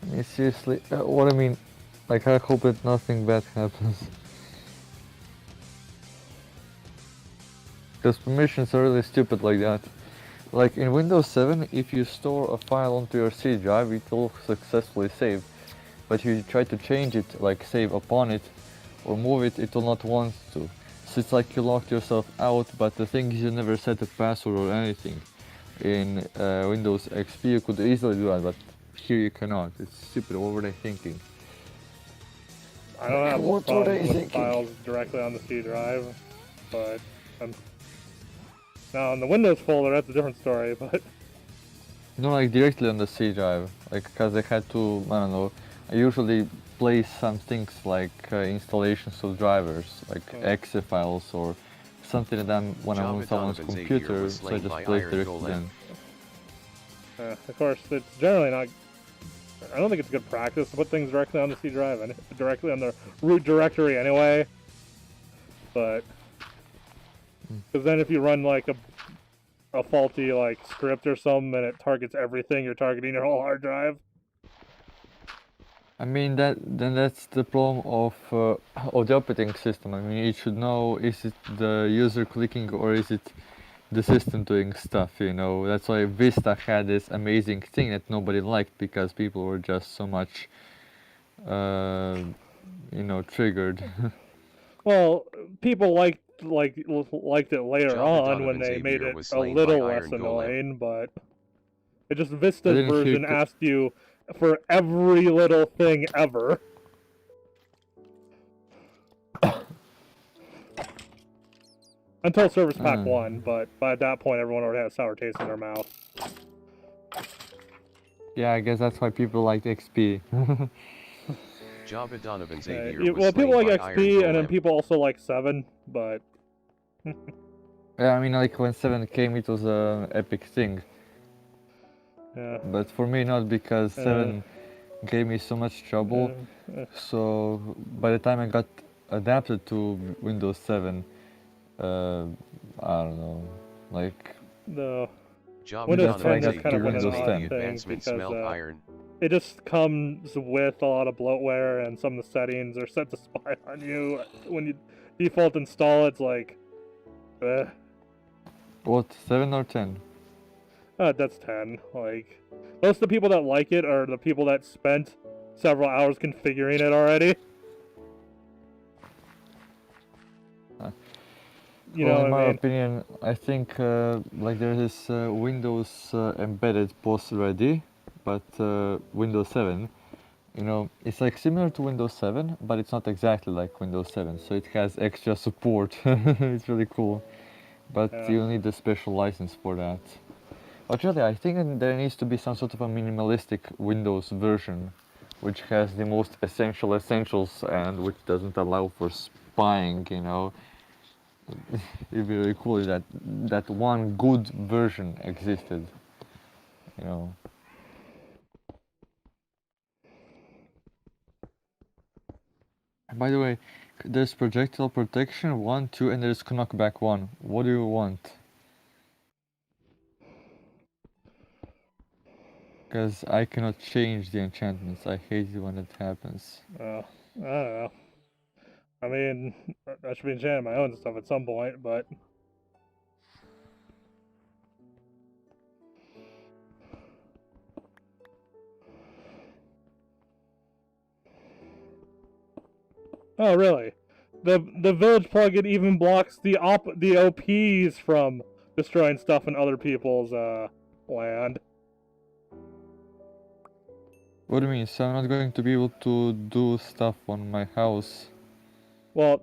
I mean, seriously, what I mean, like, I hope that nothing bad happens. Because permissions are really stupid like that. Like in Windows 7, if you store a file onto your C drive, it will successfully save. But if you try to change it, like save upon it, or move it, it will not want to. So it's like you locked yourself out, but the thing is you never set a password or anything. In Windows XP you could easily do that, but here you cannot. It's stupid, what were they thinking? I don't have What were they problems with thinking? files directly on the C drive, but now in the Windows folder, that's a different story, but... No, like directly on the C drive, like, because I had to, I don't know, I usually place some things like installations of drivers, like exe files or something like that when I'm on someone's computer, so I just place directly then. Of course, it's generally not... I don't think it's good practice to put things directly on the C drive, and directly on the root directory anyway, but... Because then if you run like a faulty like script or something and it targets everything, you're targeting your whole hard drive. I mean that's the problem of the operating system. I mean, it should know, is it the user clicking or is it the system doing stuff, you know. That's why Vista had this amazing thing that nobody liked, because people were just so much you know, triggered. Well, people liked it later on when they made it a little less annoying, but it just Vista's version asked you for every little thing ever. Until Service Pack 1, but by that point everyone already had a sour taste in their mouth. Yeah, I guess that's why people liked XP. Jabba Donovan Xavier was well, people like by XP, and then people also like 7, but... Yeah, I mean, like, when 7 came, it was an epic thing. Yeah. But for me, not, because 7 gave me so much trouble. So, by the time I got adapted to Windows 7, I don't know, like... No. Windows 10 is kind of an odd thing, because it just comes with a lot of bloatware, and some of the settings are set to spy on you. When you default install, it's like... What, 7 or 10? That's 10. Like, most of the people that like it are the people that spent several hours configuring it already. You know, in my opinion, I think like there is Windows embedded post ready, but Windows 7, you know, it's like similar to Windows 7, but it's not exactly like Windows 7, so it has extra support. It's really cool, but you need a special license for that. Actually, I think there needs to be some sort of a minimalistic Windows version which has the most essential essentials and which doesn't allow for spying, you know. It'd be really cool if that one good version existed, you know. And by the way, there's projectile protection 1, 2, and there's knockback 1. What do you want? Because I cannot change the enchantments. I hate it when it happens. I don't know. I mean, I should be enchanting my own stuff at some point, but oh really? The village plugin even blocks the OPs from destroying stuff in other people's land. What do you mean? So I'm not going to be able to do stuff on my house? Well,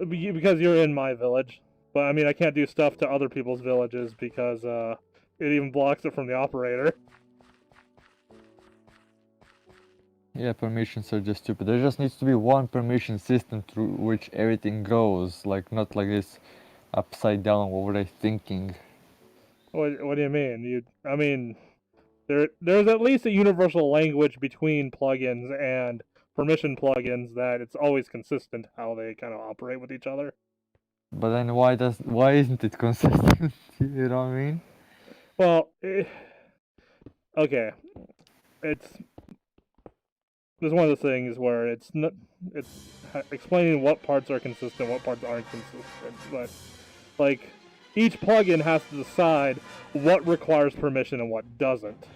because you're in my village. But I mean, I can't do stuff to other people's villages because it even blocks it from the operator. Yeah, permissions are just stupid. There just needs to be one permission system through which everything goes, like not like this upside down. What were they thinking? What do you mean? I mean, there's at least a universal language between plugins and permission plugins that it's always consistent how they kind of operate with each other. But then why isn't it consistent? You know what I mean? Well, okay, it's one of the things where it's explaining what parts are consistent, what parts aren't consistent. But like each plugin has to decide what requires permission and what doesn't.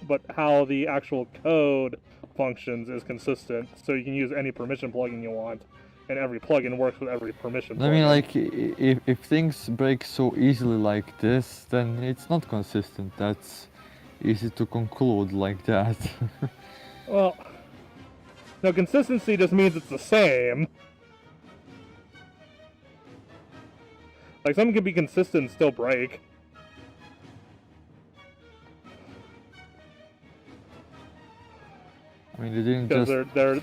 But how the actual code functions is consistent, so you can use any permission plugin you want, and every plugin works with every permission plugin. I mean, like, if things break so easily like this, then it's not consistent. That's easy to conclude like that. Well, no, consistency just means it's the same. Like, something can be consistent and still break. I mean, they didn't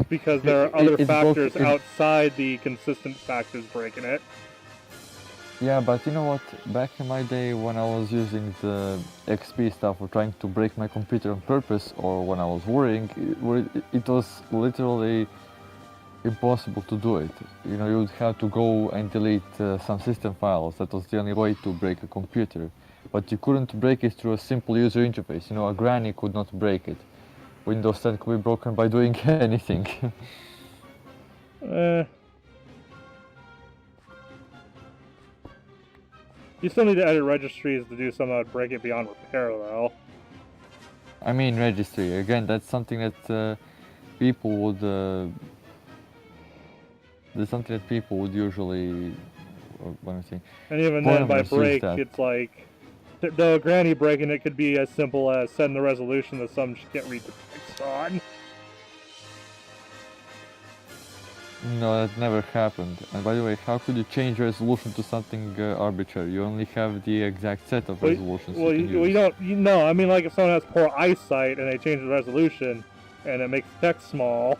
because there are other factors broke, outside the consistent factors breaking it. Yeah, but you know what? Back in my day, when I was using the XP stuff or trying to break my computer on purpose, or when I was worrying, it was literally impossible to do it. You know, you would have to go and delete some system files. That was the only way to break a computer. But you couldn't break it through a simple user interface. You know, a granny could not break it. Windows 10 could be broken by doing anything. You still need to edit registries to do something that would break it beyond repair, though. I mean, registry. Again, that's something that people would... that's something that people would usually... let me see. And even then, by break, it's like... The granny breaking it could be as simple as setting the resolution that some can't read the text on. No, that never happened. And by the way, how could you change resolution to something arbitrary? You only have the exact set of resolutions. Well, you don't. You know, I mean, like if someone has poor eyesight and they change the resolution, and it makes text small.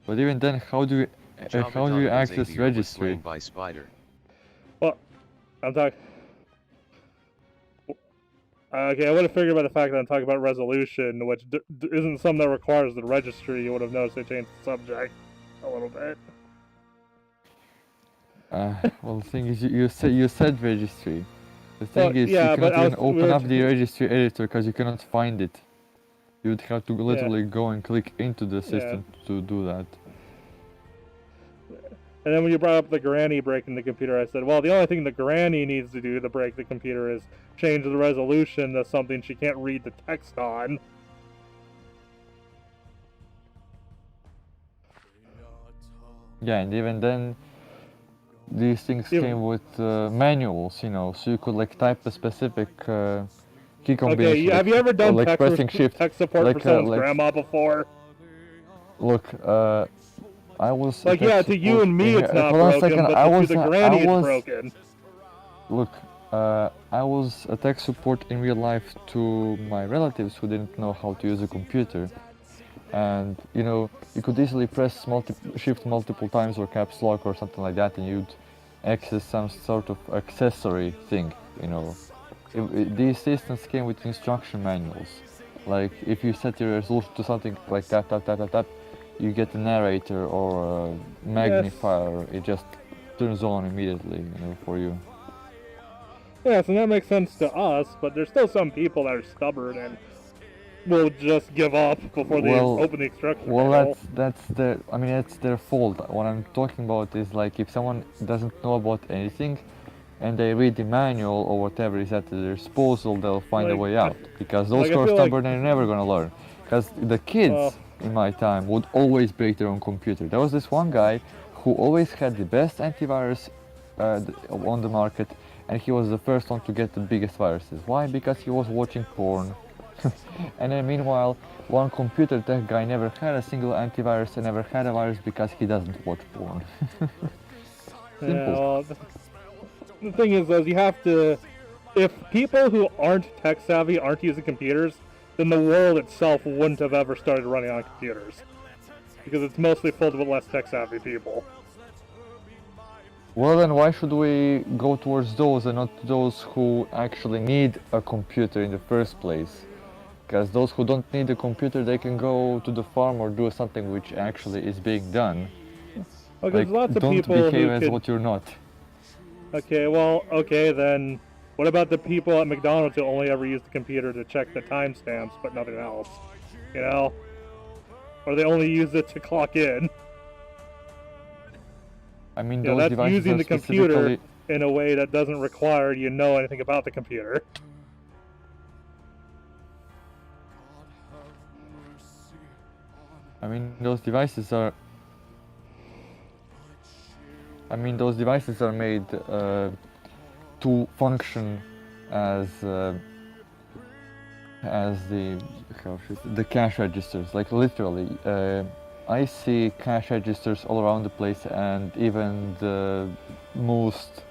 But even then, how do you access registry? By spider. Well, I'm talking. Okay, I would have figured by the fact that I'm talking about resolution, which isn't something that requires the registry. You would have noticed they changed the subject a little bit. Well, the thing is, you said registry. The thing is, yeah, you cannot even open up the registry editor because you cannot find it. You would have to literally go and click into the system to do that. And then when you brought up the granny breaking the computer, I said, well, the only thing the granny needs to do to break the computer is change the resolution to something she can't read the text on. Yeah, and even then, these things came with manuals, you know, so you could like type a specific key combination. Okay, have you ever done like pressing shift, tech support for someone's grandma before? Look, I was like, yeah, to you and me it's not broken, but to the granny it's broken. Look, I was a tech support in real life to my relatives who didn't know how to use a computer. And you know, you could easily press shift multiple times or caps lock or something like that, and you'd access some sort of accessory thing. You know, these systems came with instruction manuals. Like if you set your resolution to something like tap tap tap tap tap, you get a narrator or a magnifier. It just turns on immediately, you know, for you. Yes, and that makes sense to us, but there's still some people that are stubborn and will just give up before they open the instruction manual. That's their, I mean, that's their fault. What I'm talking about is like if someone doesn't know about anything and they read the manual or whatever is at their disposal, they'll find a way out. Because those who are stubborn are never gonna learn. Because the kids in my time would always break their own computer. There was this one guy who always had the best antivirus on the market, and he was the first one to get the biggest viruses. Why? Because he was watching porn. And then meanwhile, one computer tech guy never had a single antivirus and never had a virus because he doesn't watch porn. Simple. Yeah, well, the thing is, though, you have to... If people who aren't tech savvy aren't using computers, then the world itself wouldn't have ever started running on computers. Because it's mostly filled with less tech savvy people. Well, then why should we go towards those and not those who actually need a computer in the first place? Because those who don't need a computer, they can go to the farm or do something which actually is being done. Okay, like, lots of don't people behave who as what you're not. Okay, well, okay then. What about the people at McDonald's who only ever use the computer to check the timestamps, but nothing else? You know? Or they only use it to clock in. I mean, those devices that's using are the computer in a way that doesn't require you know anything about the computer. I mean, those devices are made to function as the cash registers. Like literally, I see cash registers all around the place, and even the most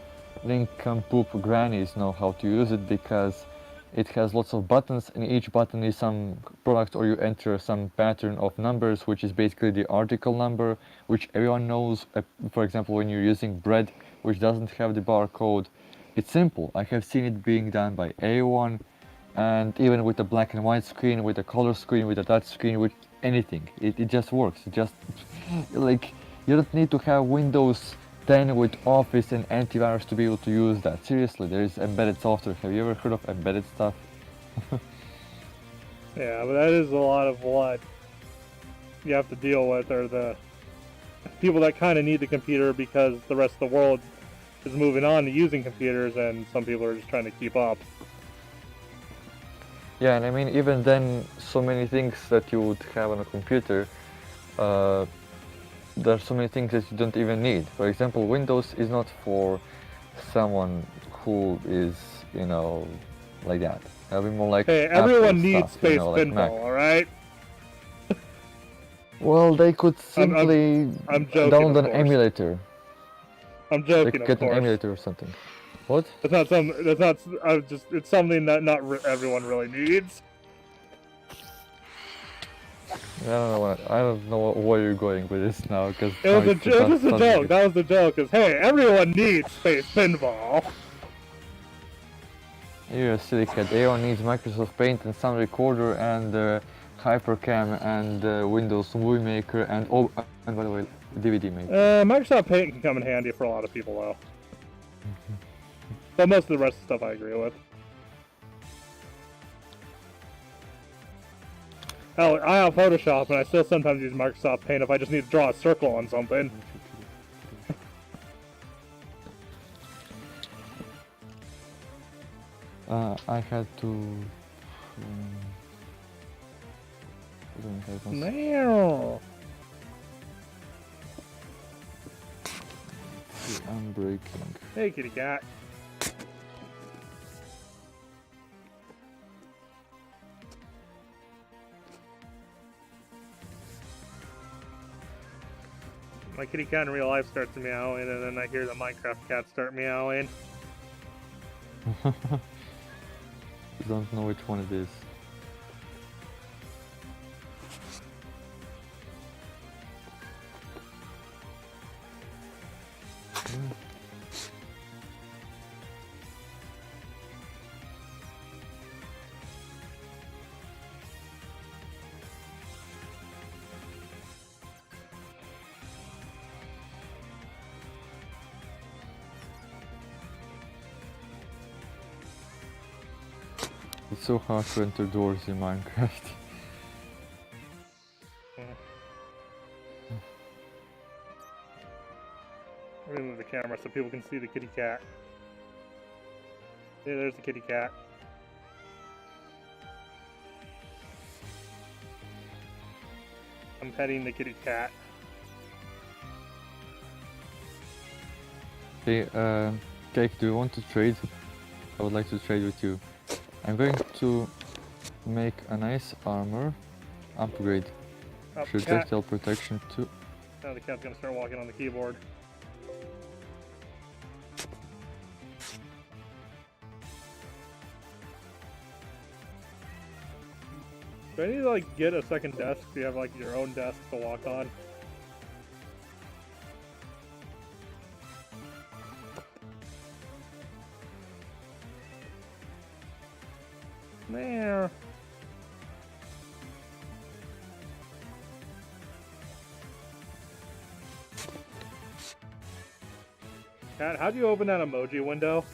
nincompoop grannies know how to use it because it has lots of buttons, and each button is some product, or you enter some pattern of numbers, which is basically the article number, which everyone knows. For example, when you're using bread, which doesn't have the barcode, it's simple. I have seen it being done by everyone, and even with a black and white screen, with a color screen, with a touch screen, with anything. It just works. It just, like, you don't need to have Windows 10 with Office and antivirus to be able to use that. Seriously, there is embedded software. Have you ever heard of embedded stuff? Yeah, but that is a lot of what you have to deal with, or the people that kind of need the computer because the rest of the world is moving on to using computers, and some people are just trying to keep up. Yeah, and I mean, even then, so many things that you would have on a computer, there are so many things that you don't even need. For example, Windows is not for someone who is, you know, like that. It'll be more like hey, everyone Apple needs stuff, Space you know, like Pinball, Mac. alright? Well, they could simply I'm joking, download of an course. emulator. I'm They joking, could of get course. an emulator or something. What? That's not some. That's not. It's something that not everyone really needs. I don't know where you're going with this now, because It was a joke. That was the joke. Cause hey, everyone needs Space Pinball. You're a silly kid. Everyone needs Microsoft Paint and Sound Recorder and Hypercam and Windows Movie Maker and and by the way, DVD Maker. Microsoft Paint can come in handy for a lot of people though. But most of the rest of the stuff I agree with. Hell, I have Photoshop and I still sometimes use Microsoft Paint if I just need to draw a circle on something. I had to... No. I'm breaking. Hey, kitty cat. My kitty cat in real life starts meowing, and then I hear the Minecraft cat start meowing. You don't know which one it is. It's so hard to enter doors in Minecraft. Let me move the camera so people can see the kitty cat. Yeah, there's the kitty cat. I'm petting the kitty cat. Hey, Cake, do you want to trade? I would like to trade with you. I'm going to make a nice armor upgrade. Oh, Projectile protection 2. Now the cat's gonna start walking on the keyboard. Do I need to like get a second desk? Do you have like your own desk to walk on? There. Cat, how'd you open that emoji window?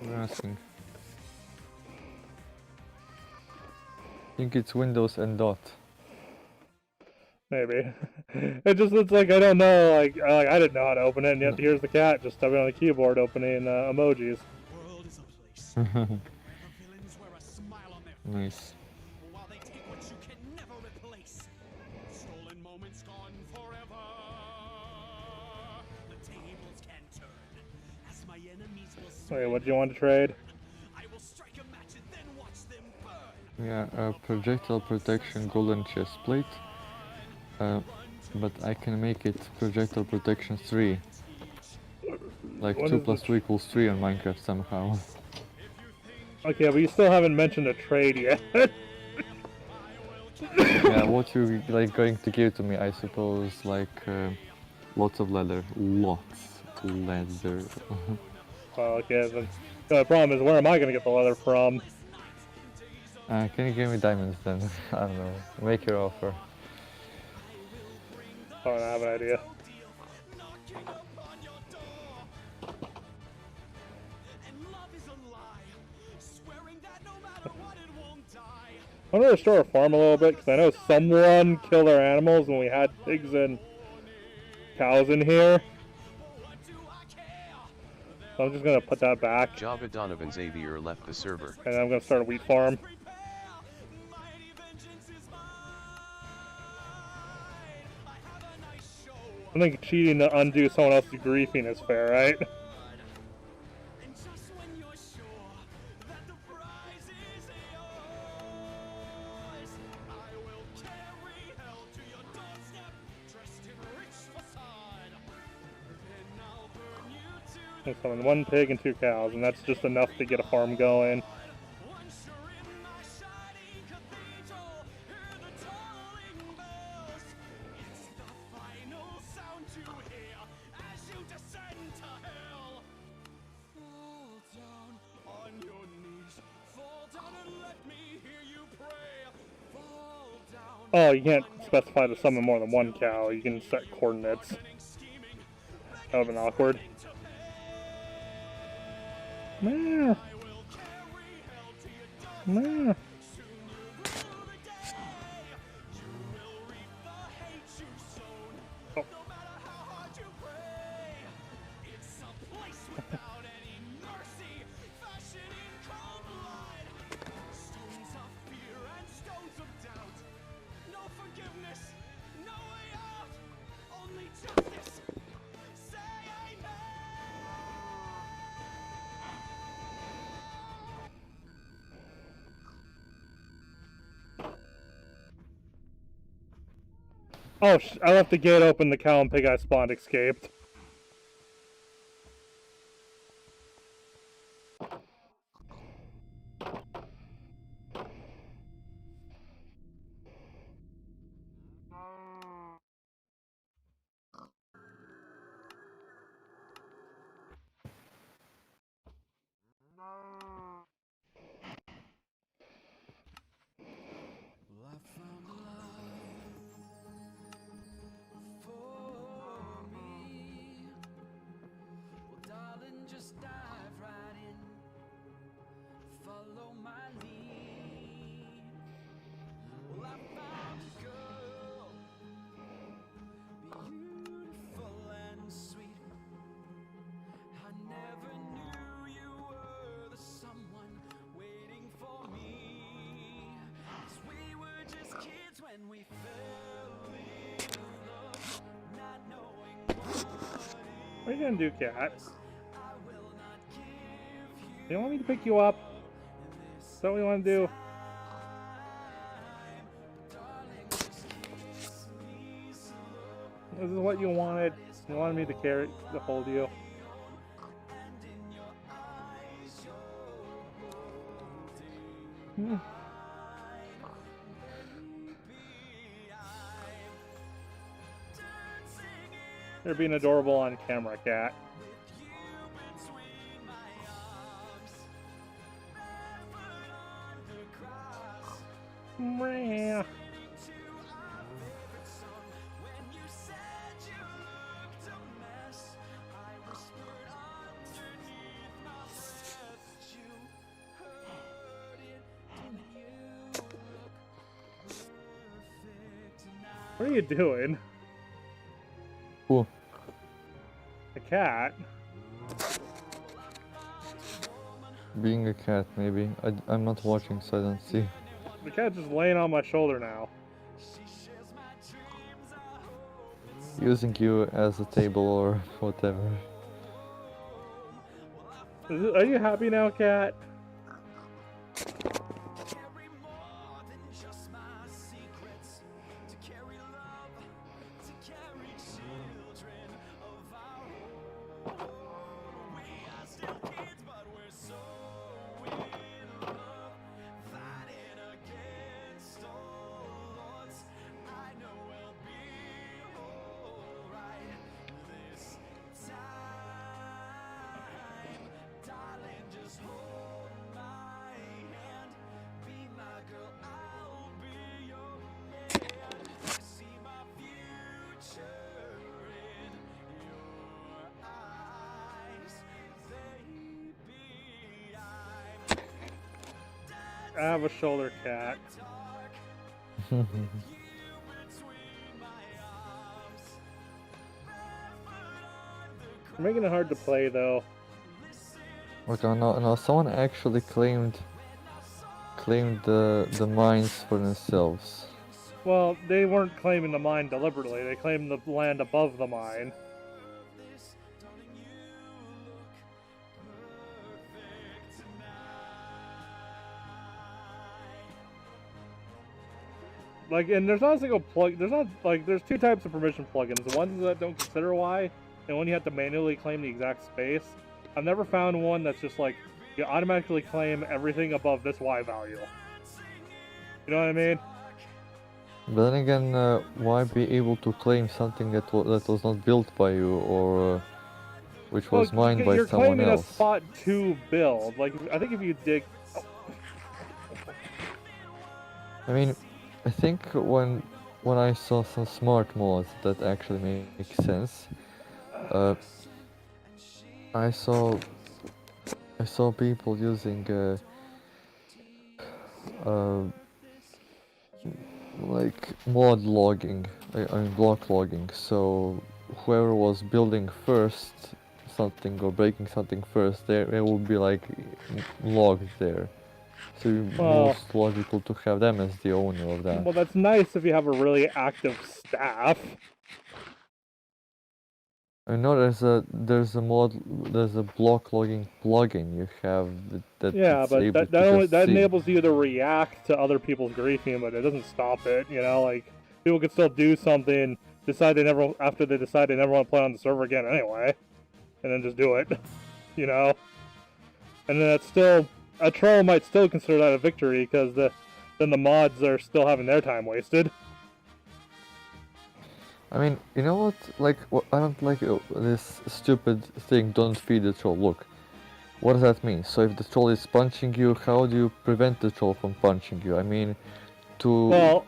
I'm asking. I think it's Windows and dot. Maybe. It's like I don't know, like I didn't know how to open it, and yet here's the cat just stepping on the keyboard opening emojis. The world is a place. The villains wear a smile on their face. Nice. While they take what you can never replace. Stolen moments gone forever. The tables can turn. As my enemies will Wait, what do you want to trade? I will strike a match and then watch them burn. Yeah, projectile protection golden chest plate. But I can make it projectile protection 3. Like What 2 is plus the 2 equals 3 on Minecraft somehow. Okay, but you still haven't mentioned a trade yet. Yeah, what you like going to give to me, I suppose, like lots of leather. Lots of leather. Well, okay, then the problem is, where am I gonna get the leather from? Can you give me diamonds then? I don't know. Make your offer. I don't have an idea. I want to restore a farm a little bit, because I know someone killed our animals when we had pigs and cows in here. So I'm just going to put that back, Java Donovan Xavier left the server. and then I'm going to start a wheat farm. I think cheating to undo someone else's griefing is fair, right? I'm summon 1 pig and 2 cows, and that's just enough to get a farm going. Oh, you can't specify to summon more than 1 cow. You can set coordinates. That would have been awkward. Meh. Meh. Oh. Oh, I left the gate open, the cow and pig I spawned escaped. What are you gonna do, cat? You want me to pick you up? Is that what you want to do? This is what you wanted. You wanted me to carry, to hold you. You're being adorable on camera, cat. Meh. What are you doing? Cool. A cat? Being a cat, maybe. I'm not watching, so I don't see. The cat's just laying on my shoulder now. Using you as a table or whatever. Are you happy now, cat? I have a shoulder, cat. You're making it hard to play, though. Look, no, someone actually claimed the mines for themselves. Well, they weren't claiming the mine deliberately. They claimed the land above the mine. Like, and there's not a single plug. There's not like there's two types of permission plugins. The ones that don't consider Y, and when you have to manually claim the exact space. I've never found one that's just like you automatically claim everything above this Y value. You know what I mean? But then again, why be able to claim something that was not built by you or which was mined by someone else? You're claiming a spot to build. Like, I think if you dig. I mean, I think when I saw some smart mods that actually make sense, I saw people using like mod logging, I mean block logging. So whoever was building first something or breaking something first, there it will be like logged there. So most logical to have them as the owner of that. Well, that's nice if you have a really active staff. I know there's a block logging plugin you have that yeah, but that enables you to react to other people's griefing, but it doesn't stop it. You know, like people could still do something, after they decide they never want to play on the server again anyway, and then just do it. You know, and then that's still a troll might still consider that a victory because then the mods are still having their time wasted. I mean, you know what? Like, I don't like this stupid thing, don't feed the troll. Look, what does that mean? So if the troll is punching you, how do you prevent the troll from punching you? I mean, to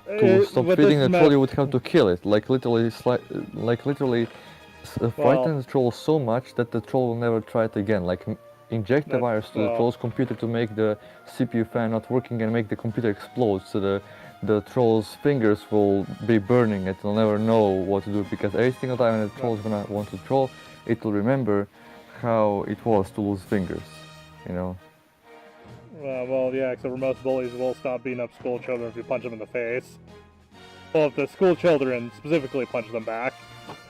stop feeding the troll, you would have to kill it. Like literally frighten the troll so much that the troll will never try it again. Like, inject the virus to the troll's computer to make the CPU fan not working and make the computer explode, so the troll's fingers will be burning. It will never know what to do, because every single time the troll is gonna want to troll, it will remember how it was to lose fingers, you know? Well, yeah, except for most bullies will stop beating up school children if you punch them in the face. Well, if the school children specifically punch them back.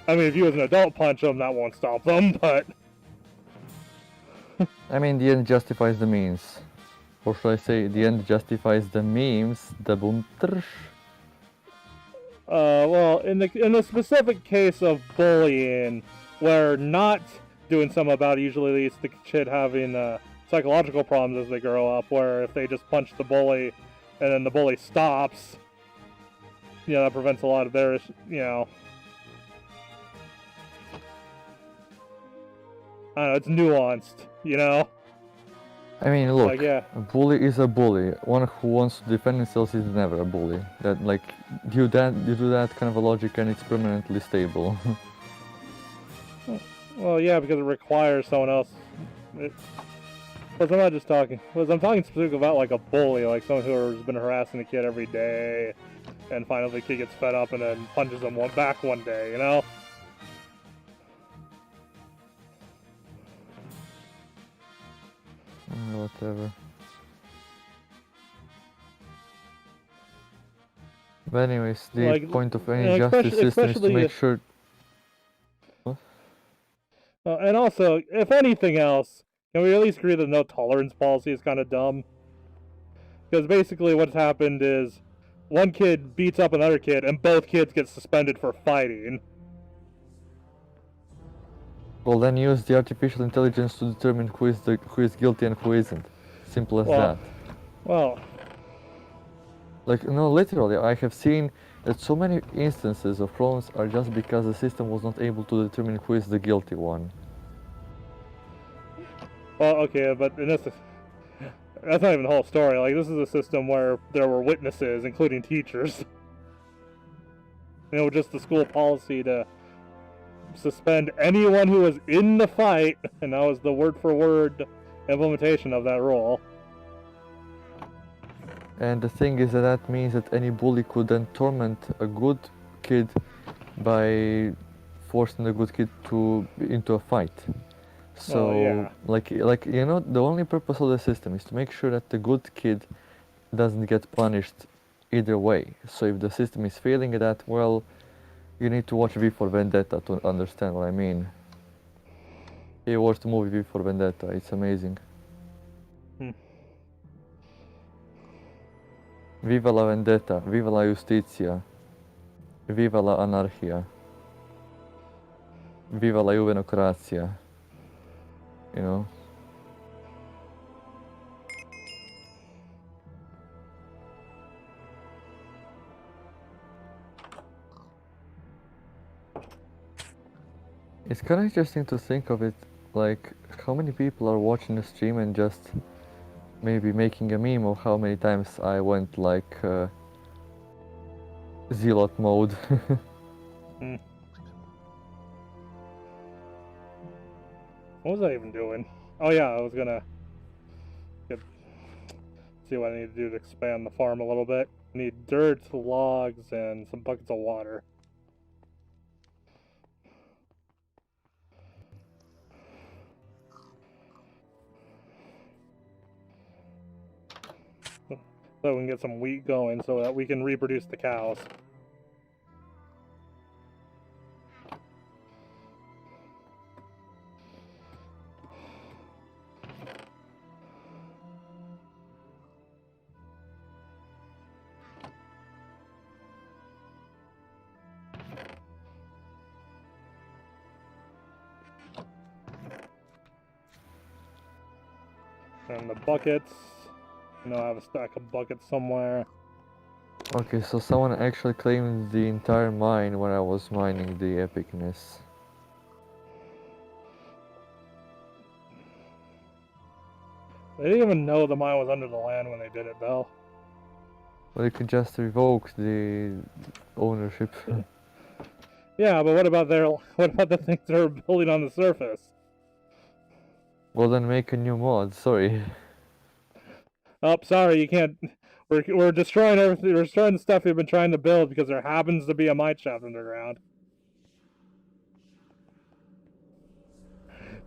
I mean, if you as an adult punch them, that won't stop them, but... I mean, the end justifies the means. Or should I say, the end justifies the memes, the bunter. Well, in the specific case of bullying, where not doing something about it usually leads to kid having psychological problems as they grow up, where if they just punch the bully and then the bully stops, you know, that prevents a lot of their, you know... I don't know, it's nuanced, you know? I mean, look, Like, yeah. a bully is a bully. One who wants to defend himself is never a bully. That, like, you do that kind of a logic and it's permanently stable. Well, yeah, because it requires someone else. But I'm not just talking. I'm talking specifically about like a bully, like someone who has been harassing a kid every day, and finally the kid gets fed up and then punches them back one day, you know? Whatever. But anyways, the Like, point of any justice system is to make sure... And also, if anything else, can we at least agree that no tolerance policy is kind of dumb? Because basically what's happened is one kid beats up another kid and both kids get suspended for fighting. Well, then use the artificial intelligence to determine who is guilty and who isn't. Simple as that. Well... Like, no, literally, I have seen that so many instances of problems are just because the system was not able to determine who is the guilty one. Well, okay, but in this, that's not even the whole story. Like, this is a system where there were witnesses, including teachers. You know, just the school policy to suspend anyone who was in the fight, and that was the word-for-word implementation of that rule. And the thing is that means that any bully could then torment a good kid by forcing the good kid into a fight. So, yeah. like you know, the only purpose of the system is to make sure that the good kid doesn't get punished either way. So if the system is failing at that, well, you need to watch V for Vendetta to understand what I mean. Hey, watch the movie V for Vendetta, it's amazing. Viva la vendetta, viva la justicia, viva la anarchia, viva la juvenocrazia, you know? It's kind of interesting to think of it, like, how many people are watching the stream and just maybe making a meme of how many times I went like zealot mode. What was I even doing? Oh yeah, I was gonna see what I need to do to expand the farm a little bit. I need dirt, logs, and some buckets of water. So we can get some wheat going so that we can reproduce the cows. And the buckets. You know, I have a stack of buckets somewhere. Okay, so someone actually claimed the entire mine when I was mining the epicness. They didn't even know the mine was under the land when they did it, though. Well, you could just revoke the ownership. Yeah, but what about the things they're building on the surface? Well, then make a new mod, sorry. Oh, sorry, you can't. We're destroying everything. We're destroying the stuff we've been trying to build because there happens to be a mine shaft underground.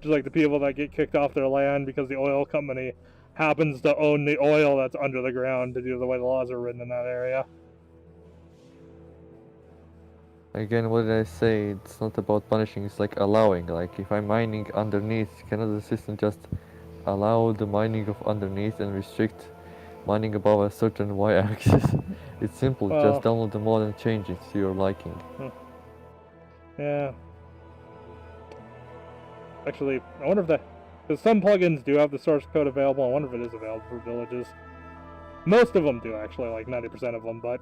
Just like the people that get kicked off their land because the oil company happens to own the oil that's under the ground due to the way the laws are written in that area. Again, what did I say? It's not about punishing, it's like allowing. Like, if I'm mining underneath, cannot the system just allow the mining of underneath and restrict mining above a certain y-axis? It's simple, just Well, download the mod and change it to your liking. yeah. Actually, I wonder if that... Because some plugins do have the source code available. I wonder if it is available for villages. Most of them do, actually, like 90% of them, but...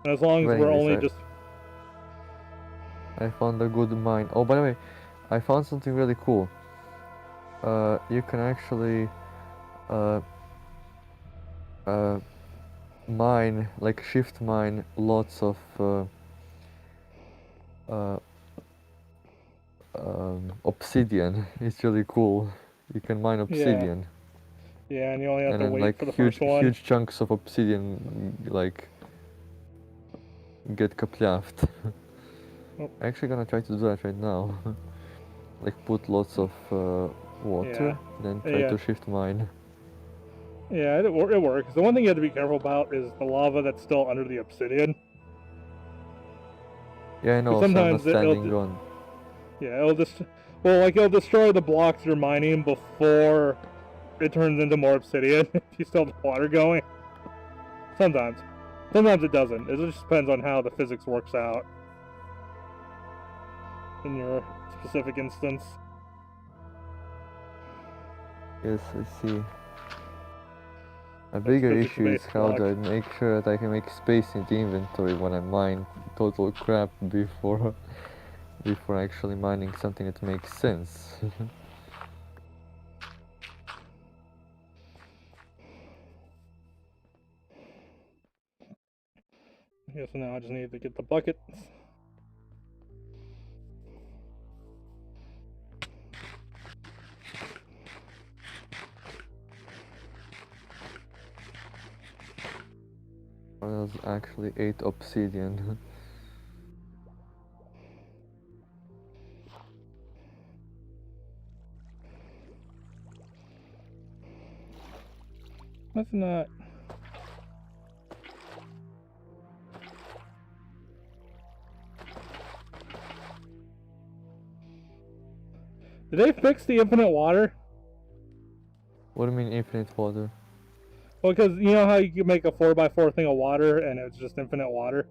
And as long as But we're anyways, only just... I found a good mine. Oh, by the way, I found something really cool. You can actually uh, mine, like shift mine, lots of uh, obsidian. It's really cool. You can mine obsidian, Yeah, and you only have and to then wait like for the first one. huge chunks of obsidian like get kaplaft. Oh. I'm actually gonna try to do that right now. Like put lots of water, then try to shift mine. Yeah, it works. The one thing you have to be careful about is the lava that's still under the obsidian. Yeah, I know, so I'm not standing on. Yeah, it'll just... Well, like, it'll destroy the blocks you're mining before it turns into more obsidian if you still have water going. Sometimes. Sometimes it doesn't. It just depends on how the physics works out in your specific instance. Yes, I see. A bigger issue is how do I make sure that I can make space in the inventory when I mine total crap before actually mining something that makes sense. Yeah, so now I just need to get the buckets. That was actually 8 obsidian. That's not... Did they fix the infinite water? What do you mean infinite water? Well, because you know how you can make a 4x4 thing of water and it's just infinite water?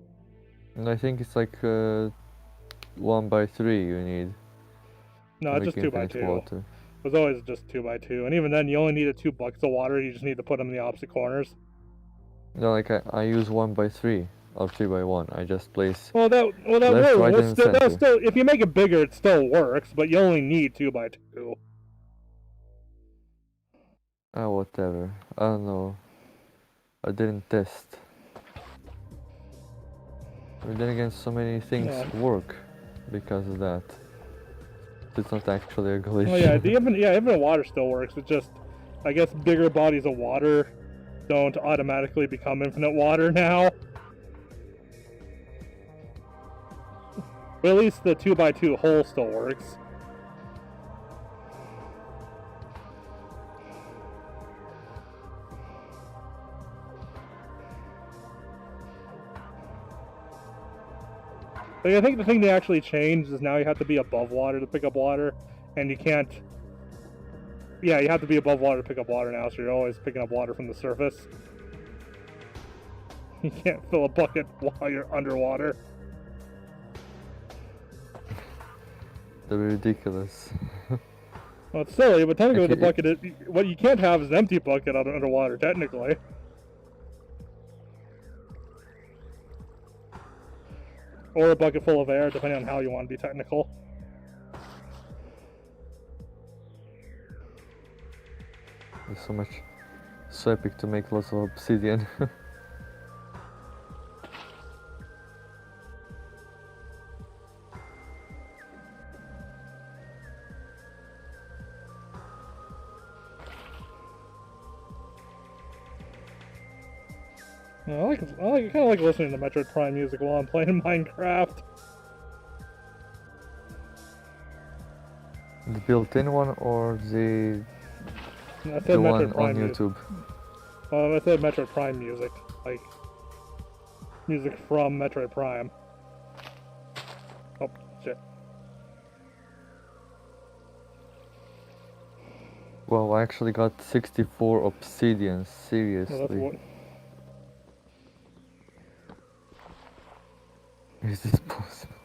And I think it's like 1x3 you need. No, it's just 2x2. Water. It was always just 2x2, and even then you only needed 2 buckets of water, you just need to put them in the opposite corners. No, like I use 1x3 or 3x1. I just place. Well, that left, works. right, and That still, if you make it bigger, it still works, but you only need 2x2. Ah, whatever. I don't know. I didn't test. But then again, so many things work because of that. It's not actually a glitch. Oh yeah, infinite water still works. It's just, I guess, bigger bodies of water don't automatically become infinite water now. But at least the 2x2 hole still works. Like, I think the thing they actually changed is now you have to be above water to pick up water, and you can't... Yeah, you have to be above water to pick up water now, so you're always picking up water from the surface. You can't fill a bucket while you're underwater. That'd be ridiculous. Well, it's silly, but technically the bucket... what you can't have is an empty bucket underwater, technically. Or a bucket full of air, depending on how you want to be technical. There's so epic to make lots of obsidian. I kind of like listening to Metroid Prime music while I'm playing Minecraft. The built-in one or the I said one Metroid Prime on YouTube? I said Metroid Prime music. like music from Metroid Prime. Oh shit. Wow, I actually got 64 obsidian, Well, that's seriously. what. Is this possible?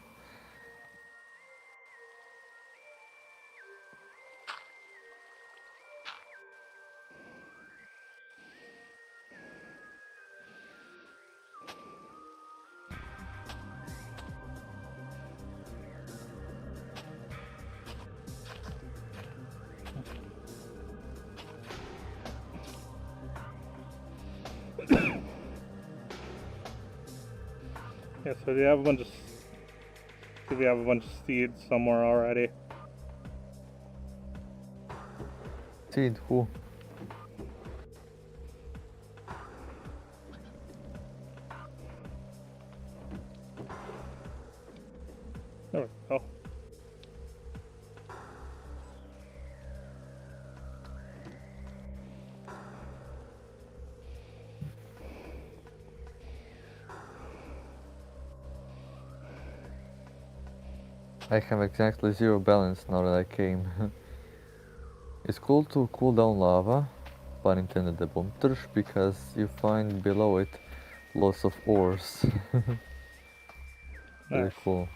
Yeah, so do you have a bunch of seeds somewhere already? Seed, who? There we go. I have exactly 0 balance now that I came. It's cool to cool down lava, pun intended the bumpers, because you find below it lots of ores. Really Nice. cool.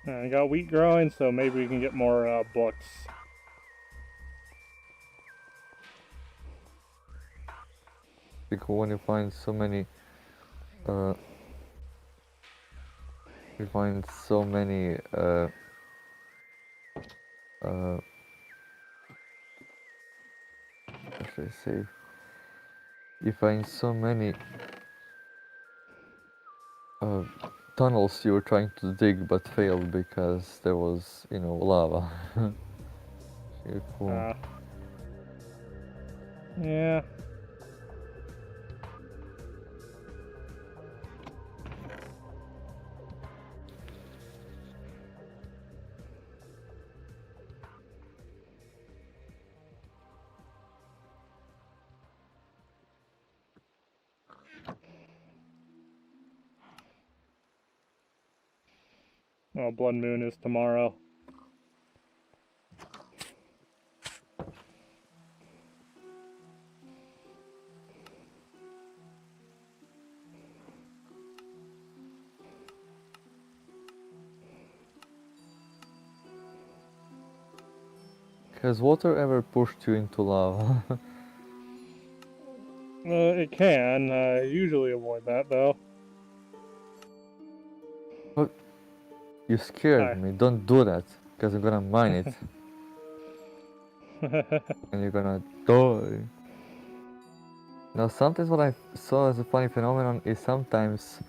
I got wheat growing, so maybe we can get more books. Because when you find so many uh, you find so many how should I say, you find so many uh, tunnels you were trying to dig but failed because there was, you know, lava. Really cool. Yeah. Well, Blood Moon is tomorrow. Has water ever pushed you into lava? It can. I usually avoid that, though. Oh, you scared Hi. me. Don't do that, because I'm gonna mine it and you're gonna die. Now, sometimes what I saw as a funny phenomenon is sometimes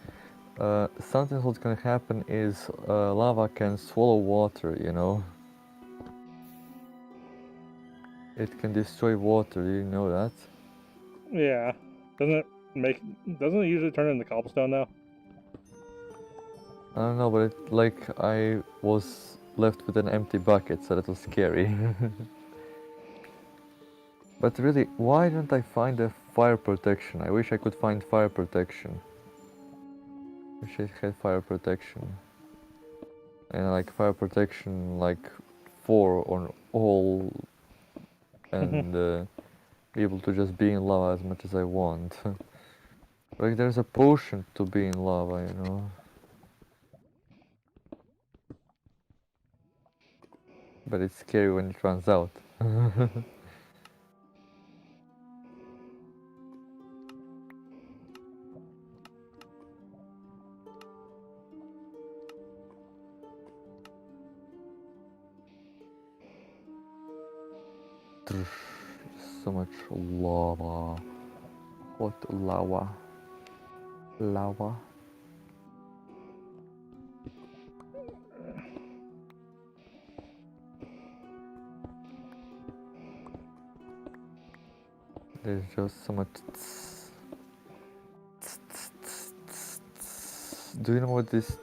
what's gonna happen is lava can swallow water, you know? It can destroy water, do you know that? Yeah. Doesn't it usually turn into cobblestone, though? I don't know, but I was left with an empty bucket, so that was scary. But really, why don't I find a fire protection? I wish I could find fire protection. Wish I had fire protection. And like fire protection like 4 on all, and be able to just be in lava as much as I want. Like there's a potion to be in lava, you know. But it's scary when it runs out. So much lava. What lava? Lava. There's just so much. Do you know what this?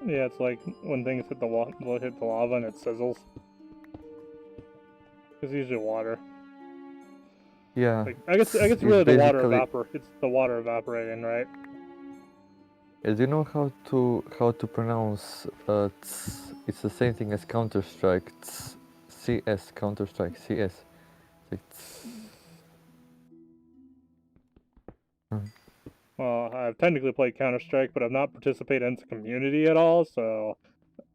Yeah, it's like when things hit the lava and it sizzles. It's usually water. Yeah. Like, I guess It's really the water basically. it's the water evaporating, right? Do you know how to pronounce ts? It's the same thing as Counter Strike. Ts, CS Counter Strike CS. Like ts. Well, I've technically played Counter Strike, but I've not participated in the community at all, so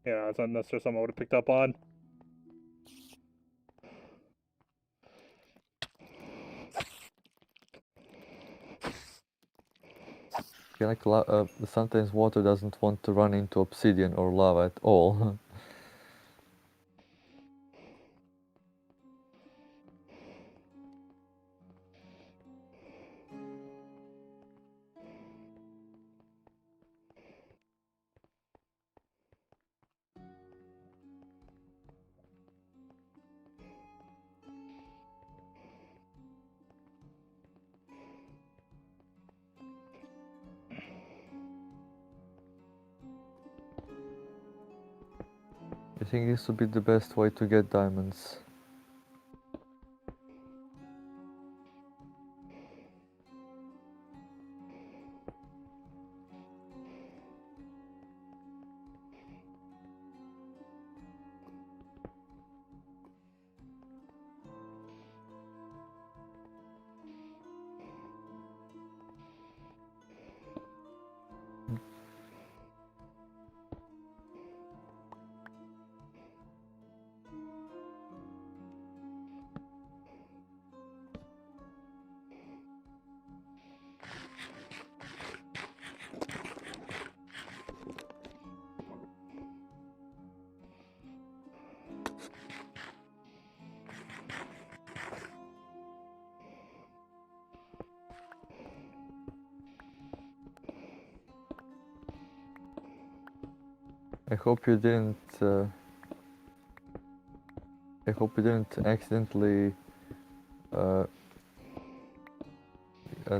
yeah, it's not necessarily something I would have picked up on. Yeah, like sometimes water doesn't want to run into obsidian or lava at all. I think this would be the best way to get diamonds. I hope you didn't. I hope you didn't accidentally uh,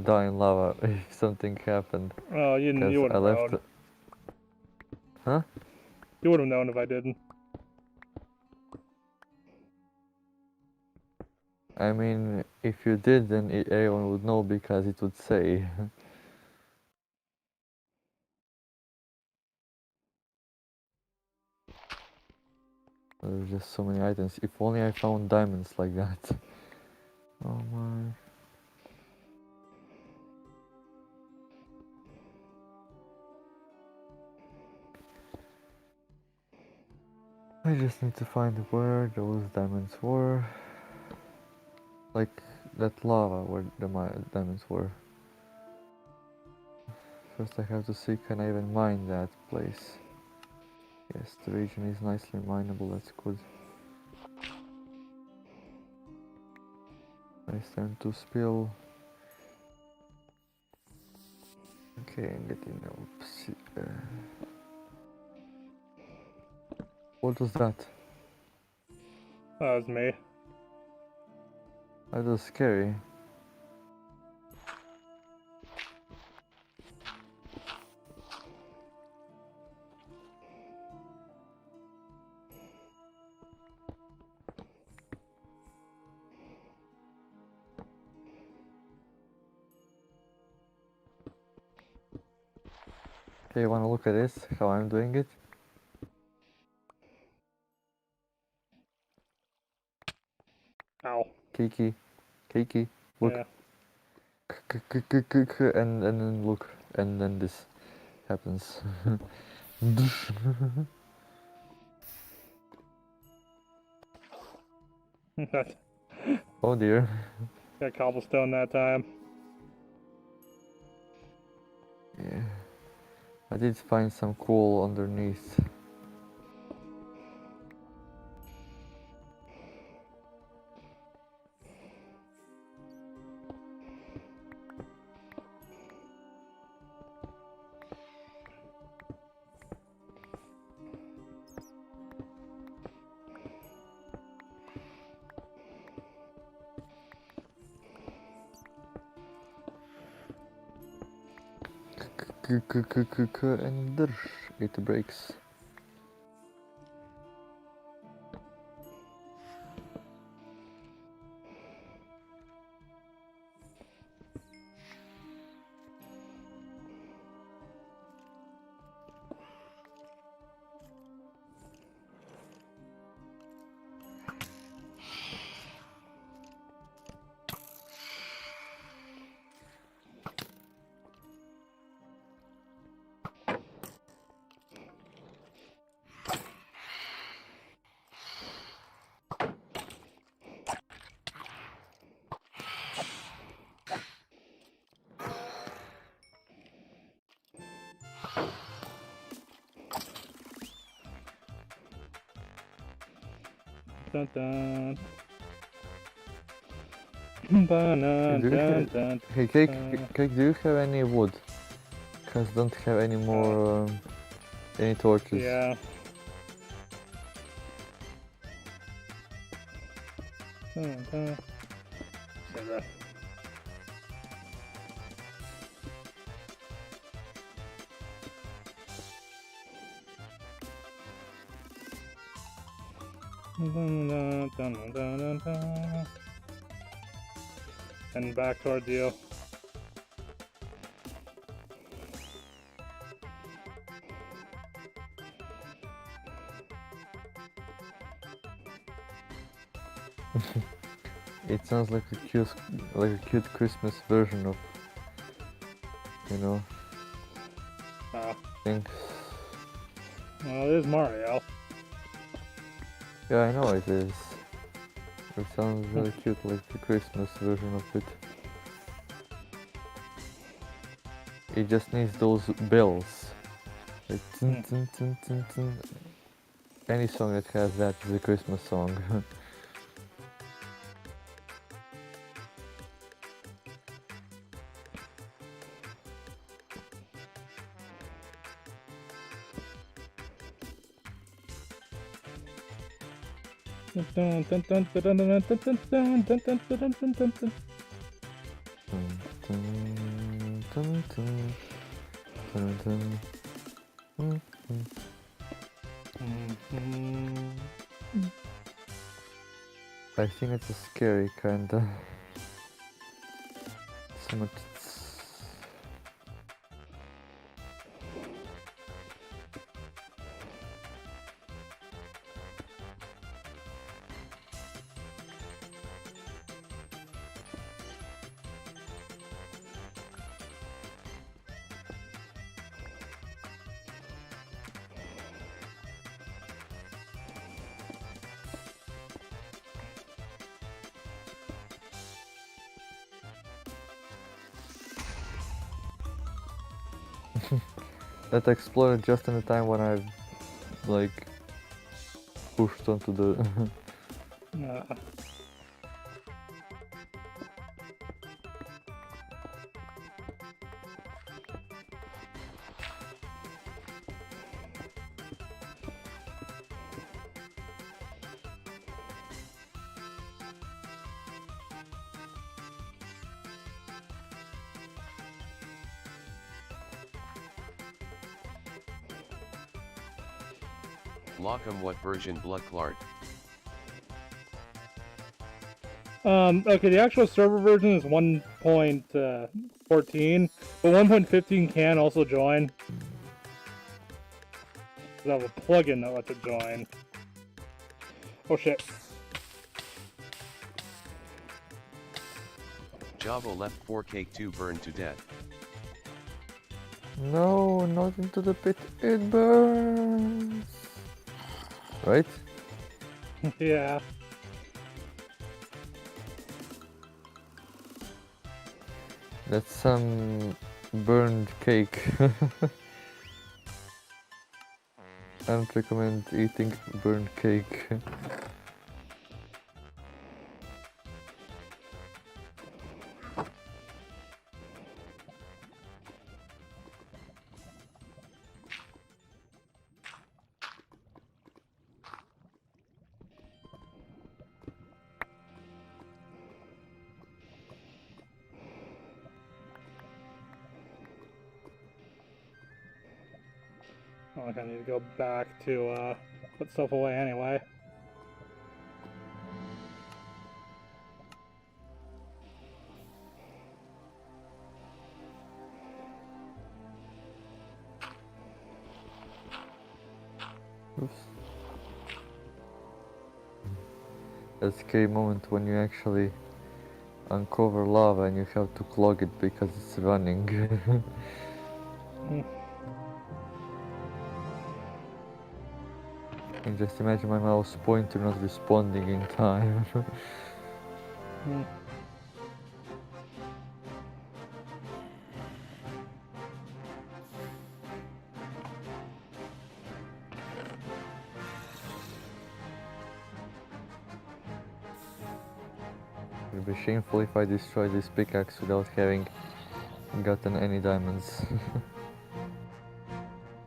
die in lava if something happened. Oh, you Because would I have left. known. Huh? You would have known if I didn't. I mean, if you did, then everyone would know because it would say. There's just so many items. If only I found diamonds like that. Oh my. I just need to find where those diamonds were. Like that lava where the diamonds were. First I have to see can I even mine that place. Yes, the region is nicely mineable, that's good. Nice time to spill. Okay, I'm getting what was that? That was me. That was scary. Okay, you wanna look at this? How I'm doing it? Ow. Kiki. Kiki. Look. Yeah. And then look. And then this happens. Oh dear. Got cobblestone that time. Yeah. I did find some coal underneath. And it breaks. Dun dun. Hey, do you have, hey, Cake, Cake, do you have any wood? Cause don't have any more, any torches. Yeah. Dun, dun. Etc. Dun, dun, dun, dun, dun, dun. And back towards you. It sounds like a cute Christmas version of, you know, things. Well, it is Mario. Yeah, I know it is. It sounds really cute, like the Christmas version of it. It just needs those bells. Like, tun, tun, tun, tun, tun. Any song that has that is a Christmas song. Dun, dun, dun, dun, dun, dun, dun, dun, dun, dun, dun, dun, dun, dun, dun. Dun, dun, dun, dun, dun, dun. I think it's a scary kinda. So much. That exploded just in the time when I, like, pushed onto the. Lockham, what version Blood Clart? Okay, the actual server version is 1.14, but 1.15 can also join. I have a plugin that lets it join. Oh shit. Java left 4K2 burned to death. No, not into the pit. It burns. Right? Yeah. That's some burned cake. I don't recommend eating burned cake. Oh, I need to go back to put stuff away anyway. Oops. That scary moment when you actually uncover lava and you have to clog it because it's running. And just imagine my mouse pointer not responding in time. It'd be shameful if I destroyed this pickaxe without having gotten any diamonds. I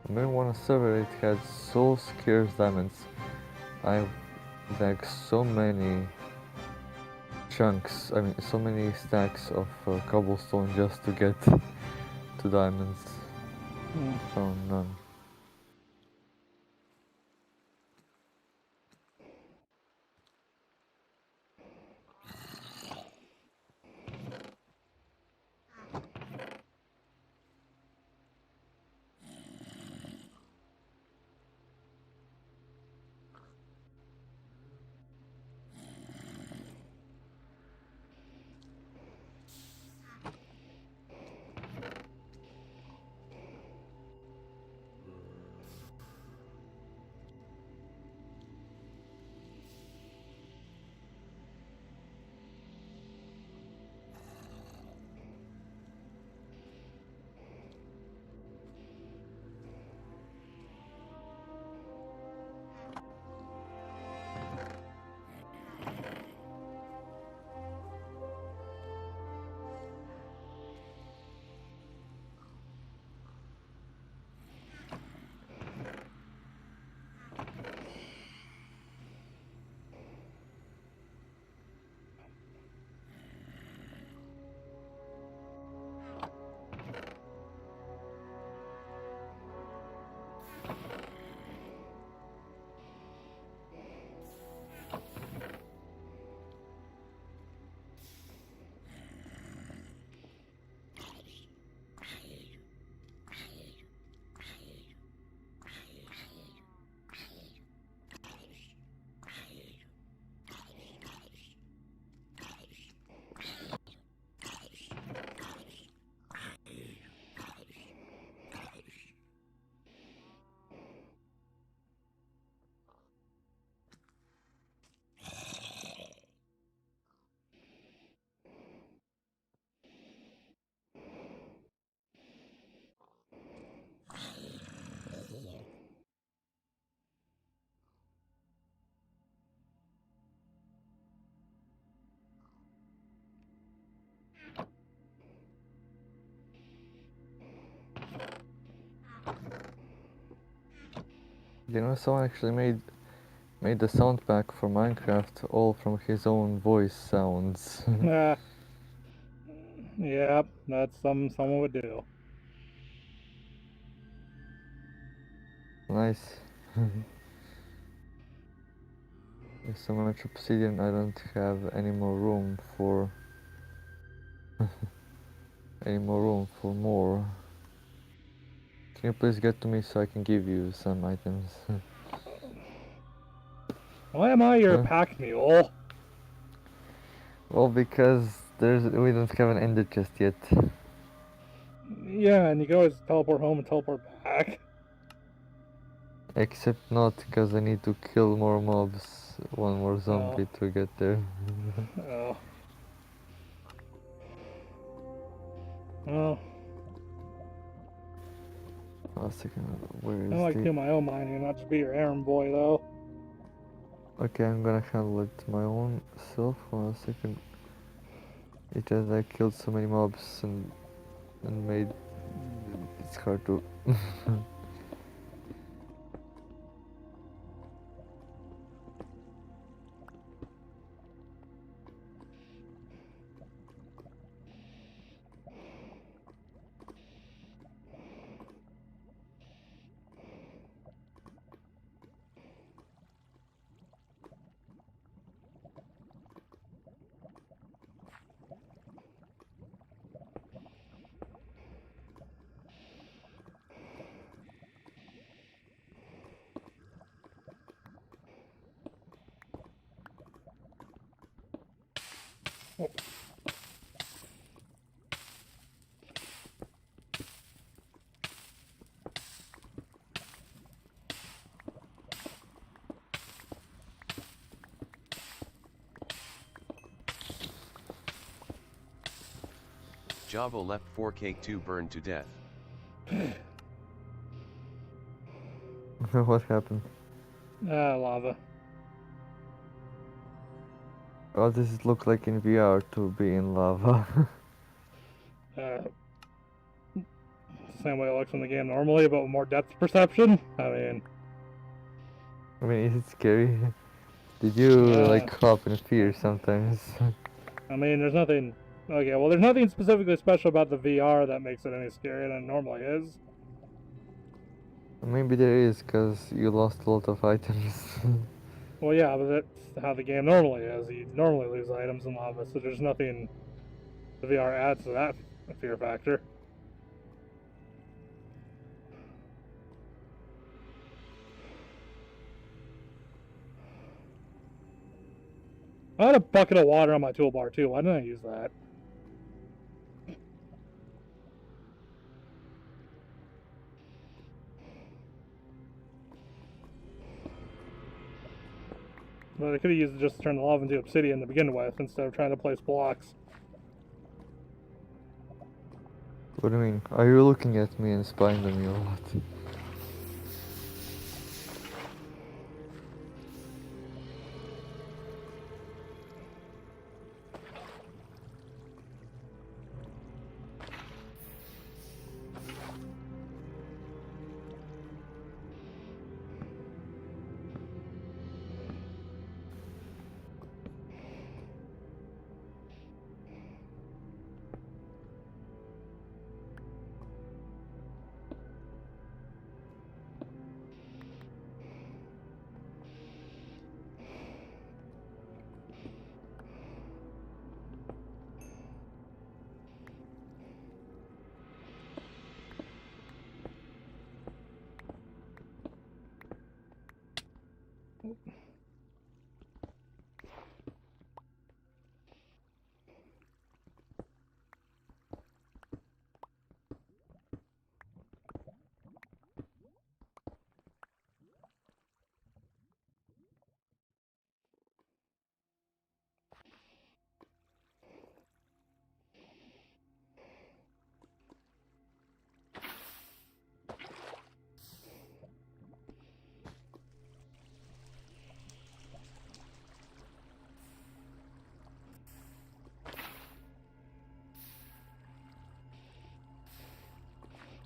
remember on a server it had so scarce diamonds. I like so many chunks, I mean so many stacks of cobblestone just to get to diamonds. Oh no. You know, someone actually made the sound pack for Minecraft all from his own voice sounds. Yep, that's something someone would do. Nice. There's so much obsidian, I don't have any more room for more. Can you please get to me so I can give you some items? Why am I your Huh? pack mule? Well, because we don't have an ender chest yet. Yeah, and you can always teleport home and teleport back. Except not, because I need to kill more mobs, one more zombie to get there. Oh. Well, A second, where I is like to the... do my own mining, not just be your errand boy, though. Okay, I'm gonna handle it my own self. 1 second. It has I killed so many mobs and made it's hard to. Java left 4 cake 2 burned to death. What happened? Ah, lava. What does it look like in VR to be in lava? Same way it looks in the game normally, but with more depth perception. I mean, is it scary? Did you like hop in fear sometimes? I mean, there's nothing. Okay, well, there's nothing specifically special about the VR that makes it any scarier than it normally is. Maybe there is, cause you lost a lot of items. Well, yeah, but that's how the game normally is. You normally lose items in lava, so there's nothing the VR adds to that fear factor. I had a bucket of water on my toolbar too. Why didn't I use that? But I could have used it just to turn the lava into obsidian to begin with, instead of trying to place blocks. What do you mean? Are you looking at me and spying on me or what?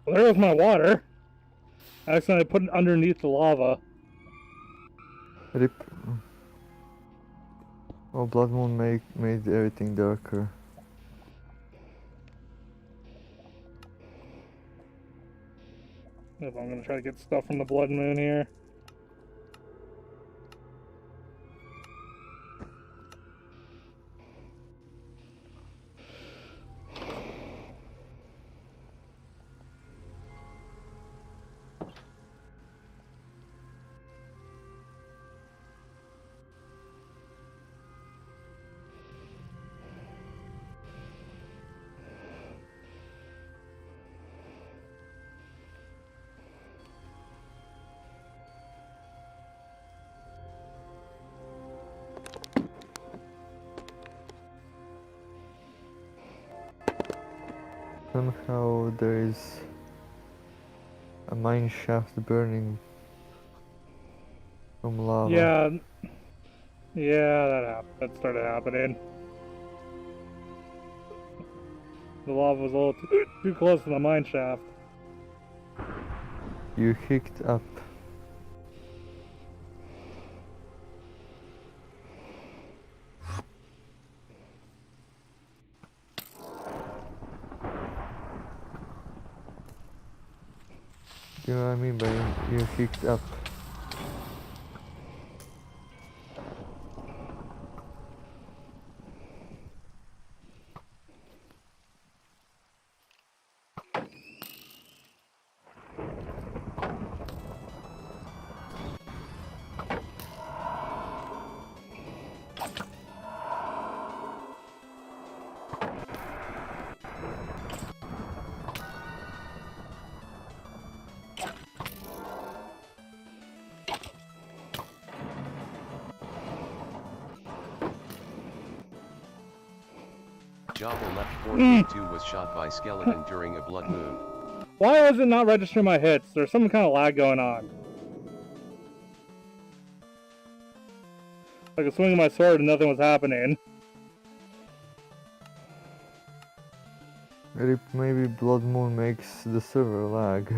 Well, there goes my water. I accidentally put it underneath the lava. Rip. Oh, Blood Moon made everything darker. If I'm gonna try to get stuff from the Blood Moon here. Somehow there is a mine shaft burning from lava. Yeah, that started happening. The lava was a little too close to the mine shaft. You hicked up. You know what I mean by you hicked up? Jobble left 4.2 was shot by skeleton during a blood moon. Why was it not registering my hits? There's some kind of lag going on. I was swinging my sword and nothing was happening. Maybe Blood Moon makes the server lag.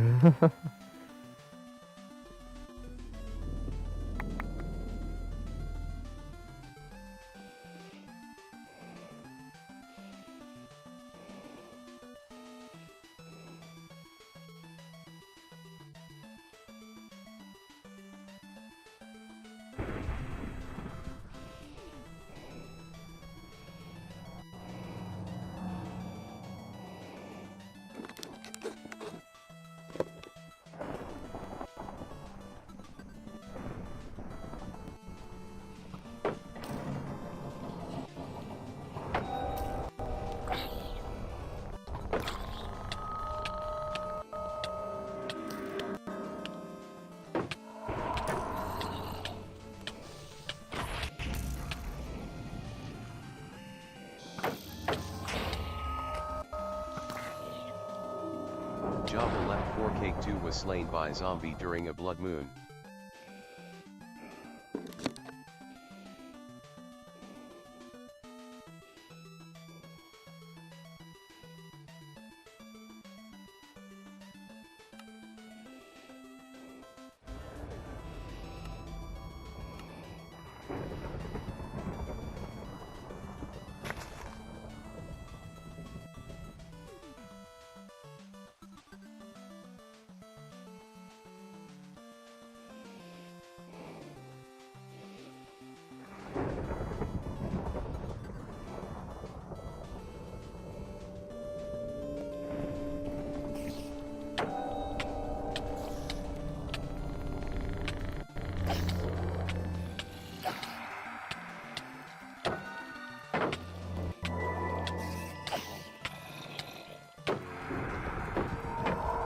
Java left 4K2 was slain by zombie during a blood moon.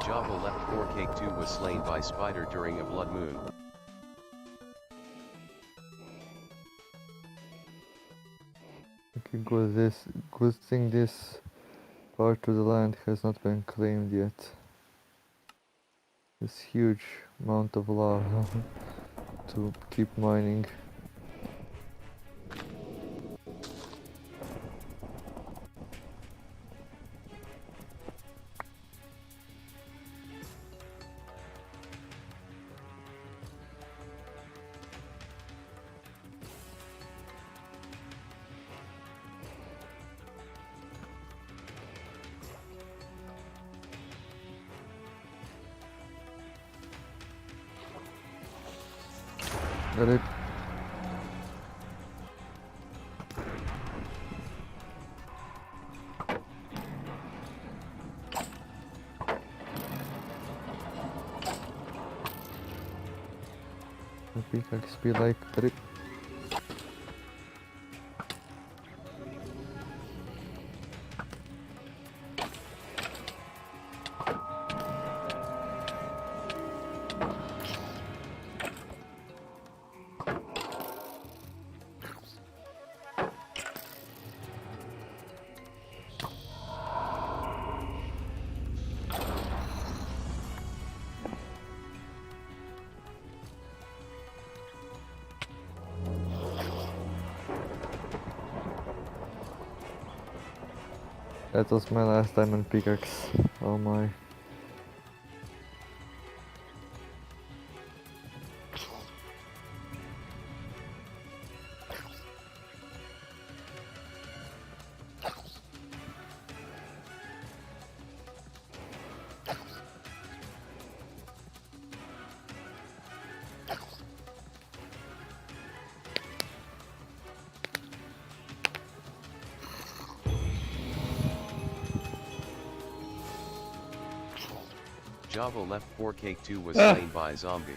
Java left 4K2 was slain by spider during a blood moon. Okay, good thing this part of the land has not been claimed yet. This huge amount of lava to keep mining. Got it. The pickaxe be like trip. That was my last diamond pickaxe. Oh my. Java left 4K2 was slain by zombie.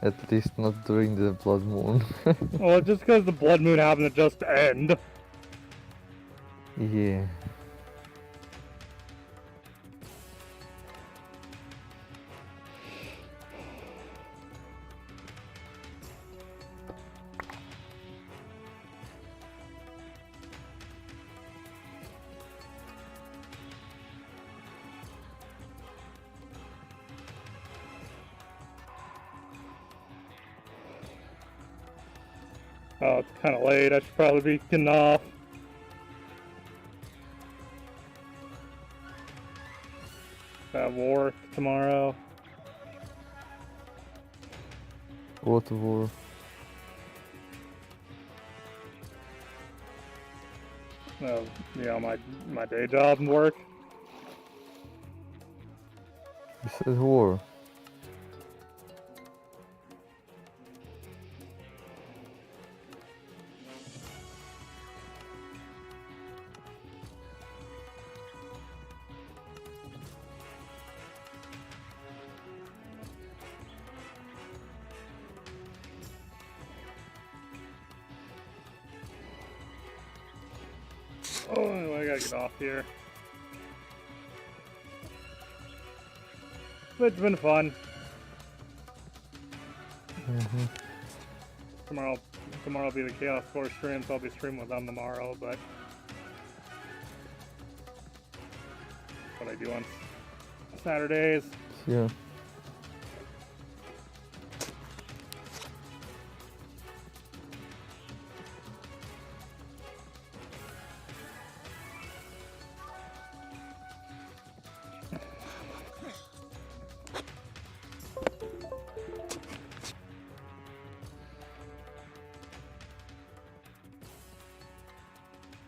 At least not during the blood moon. Well, just because the blood moon happened to just end. Yeah. Oh, it's kind of late. I should probably be getting off. I have work tomorrow. What war? You know, my day job and work. You said war. Oh, anyway, I gotta get off here. But it's been fun. Tomorrow will be the Chaos Force stream, so I'll be streaming with them tomorrow, but what I do on Saturdays. Yeah.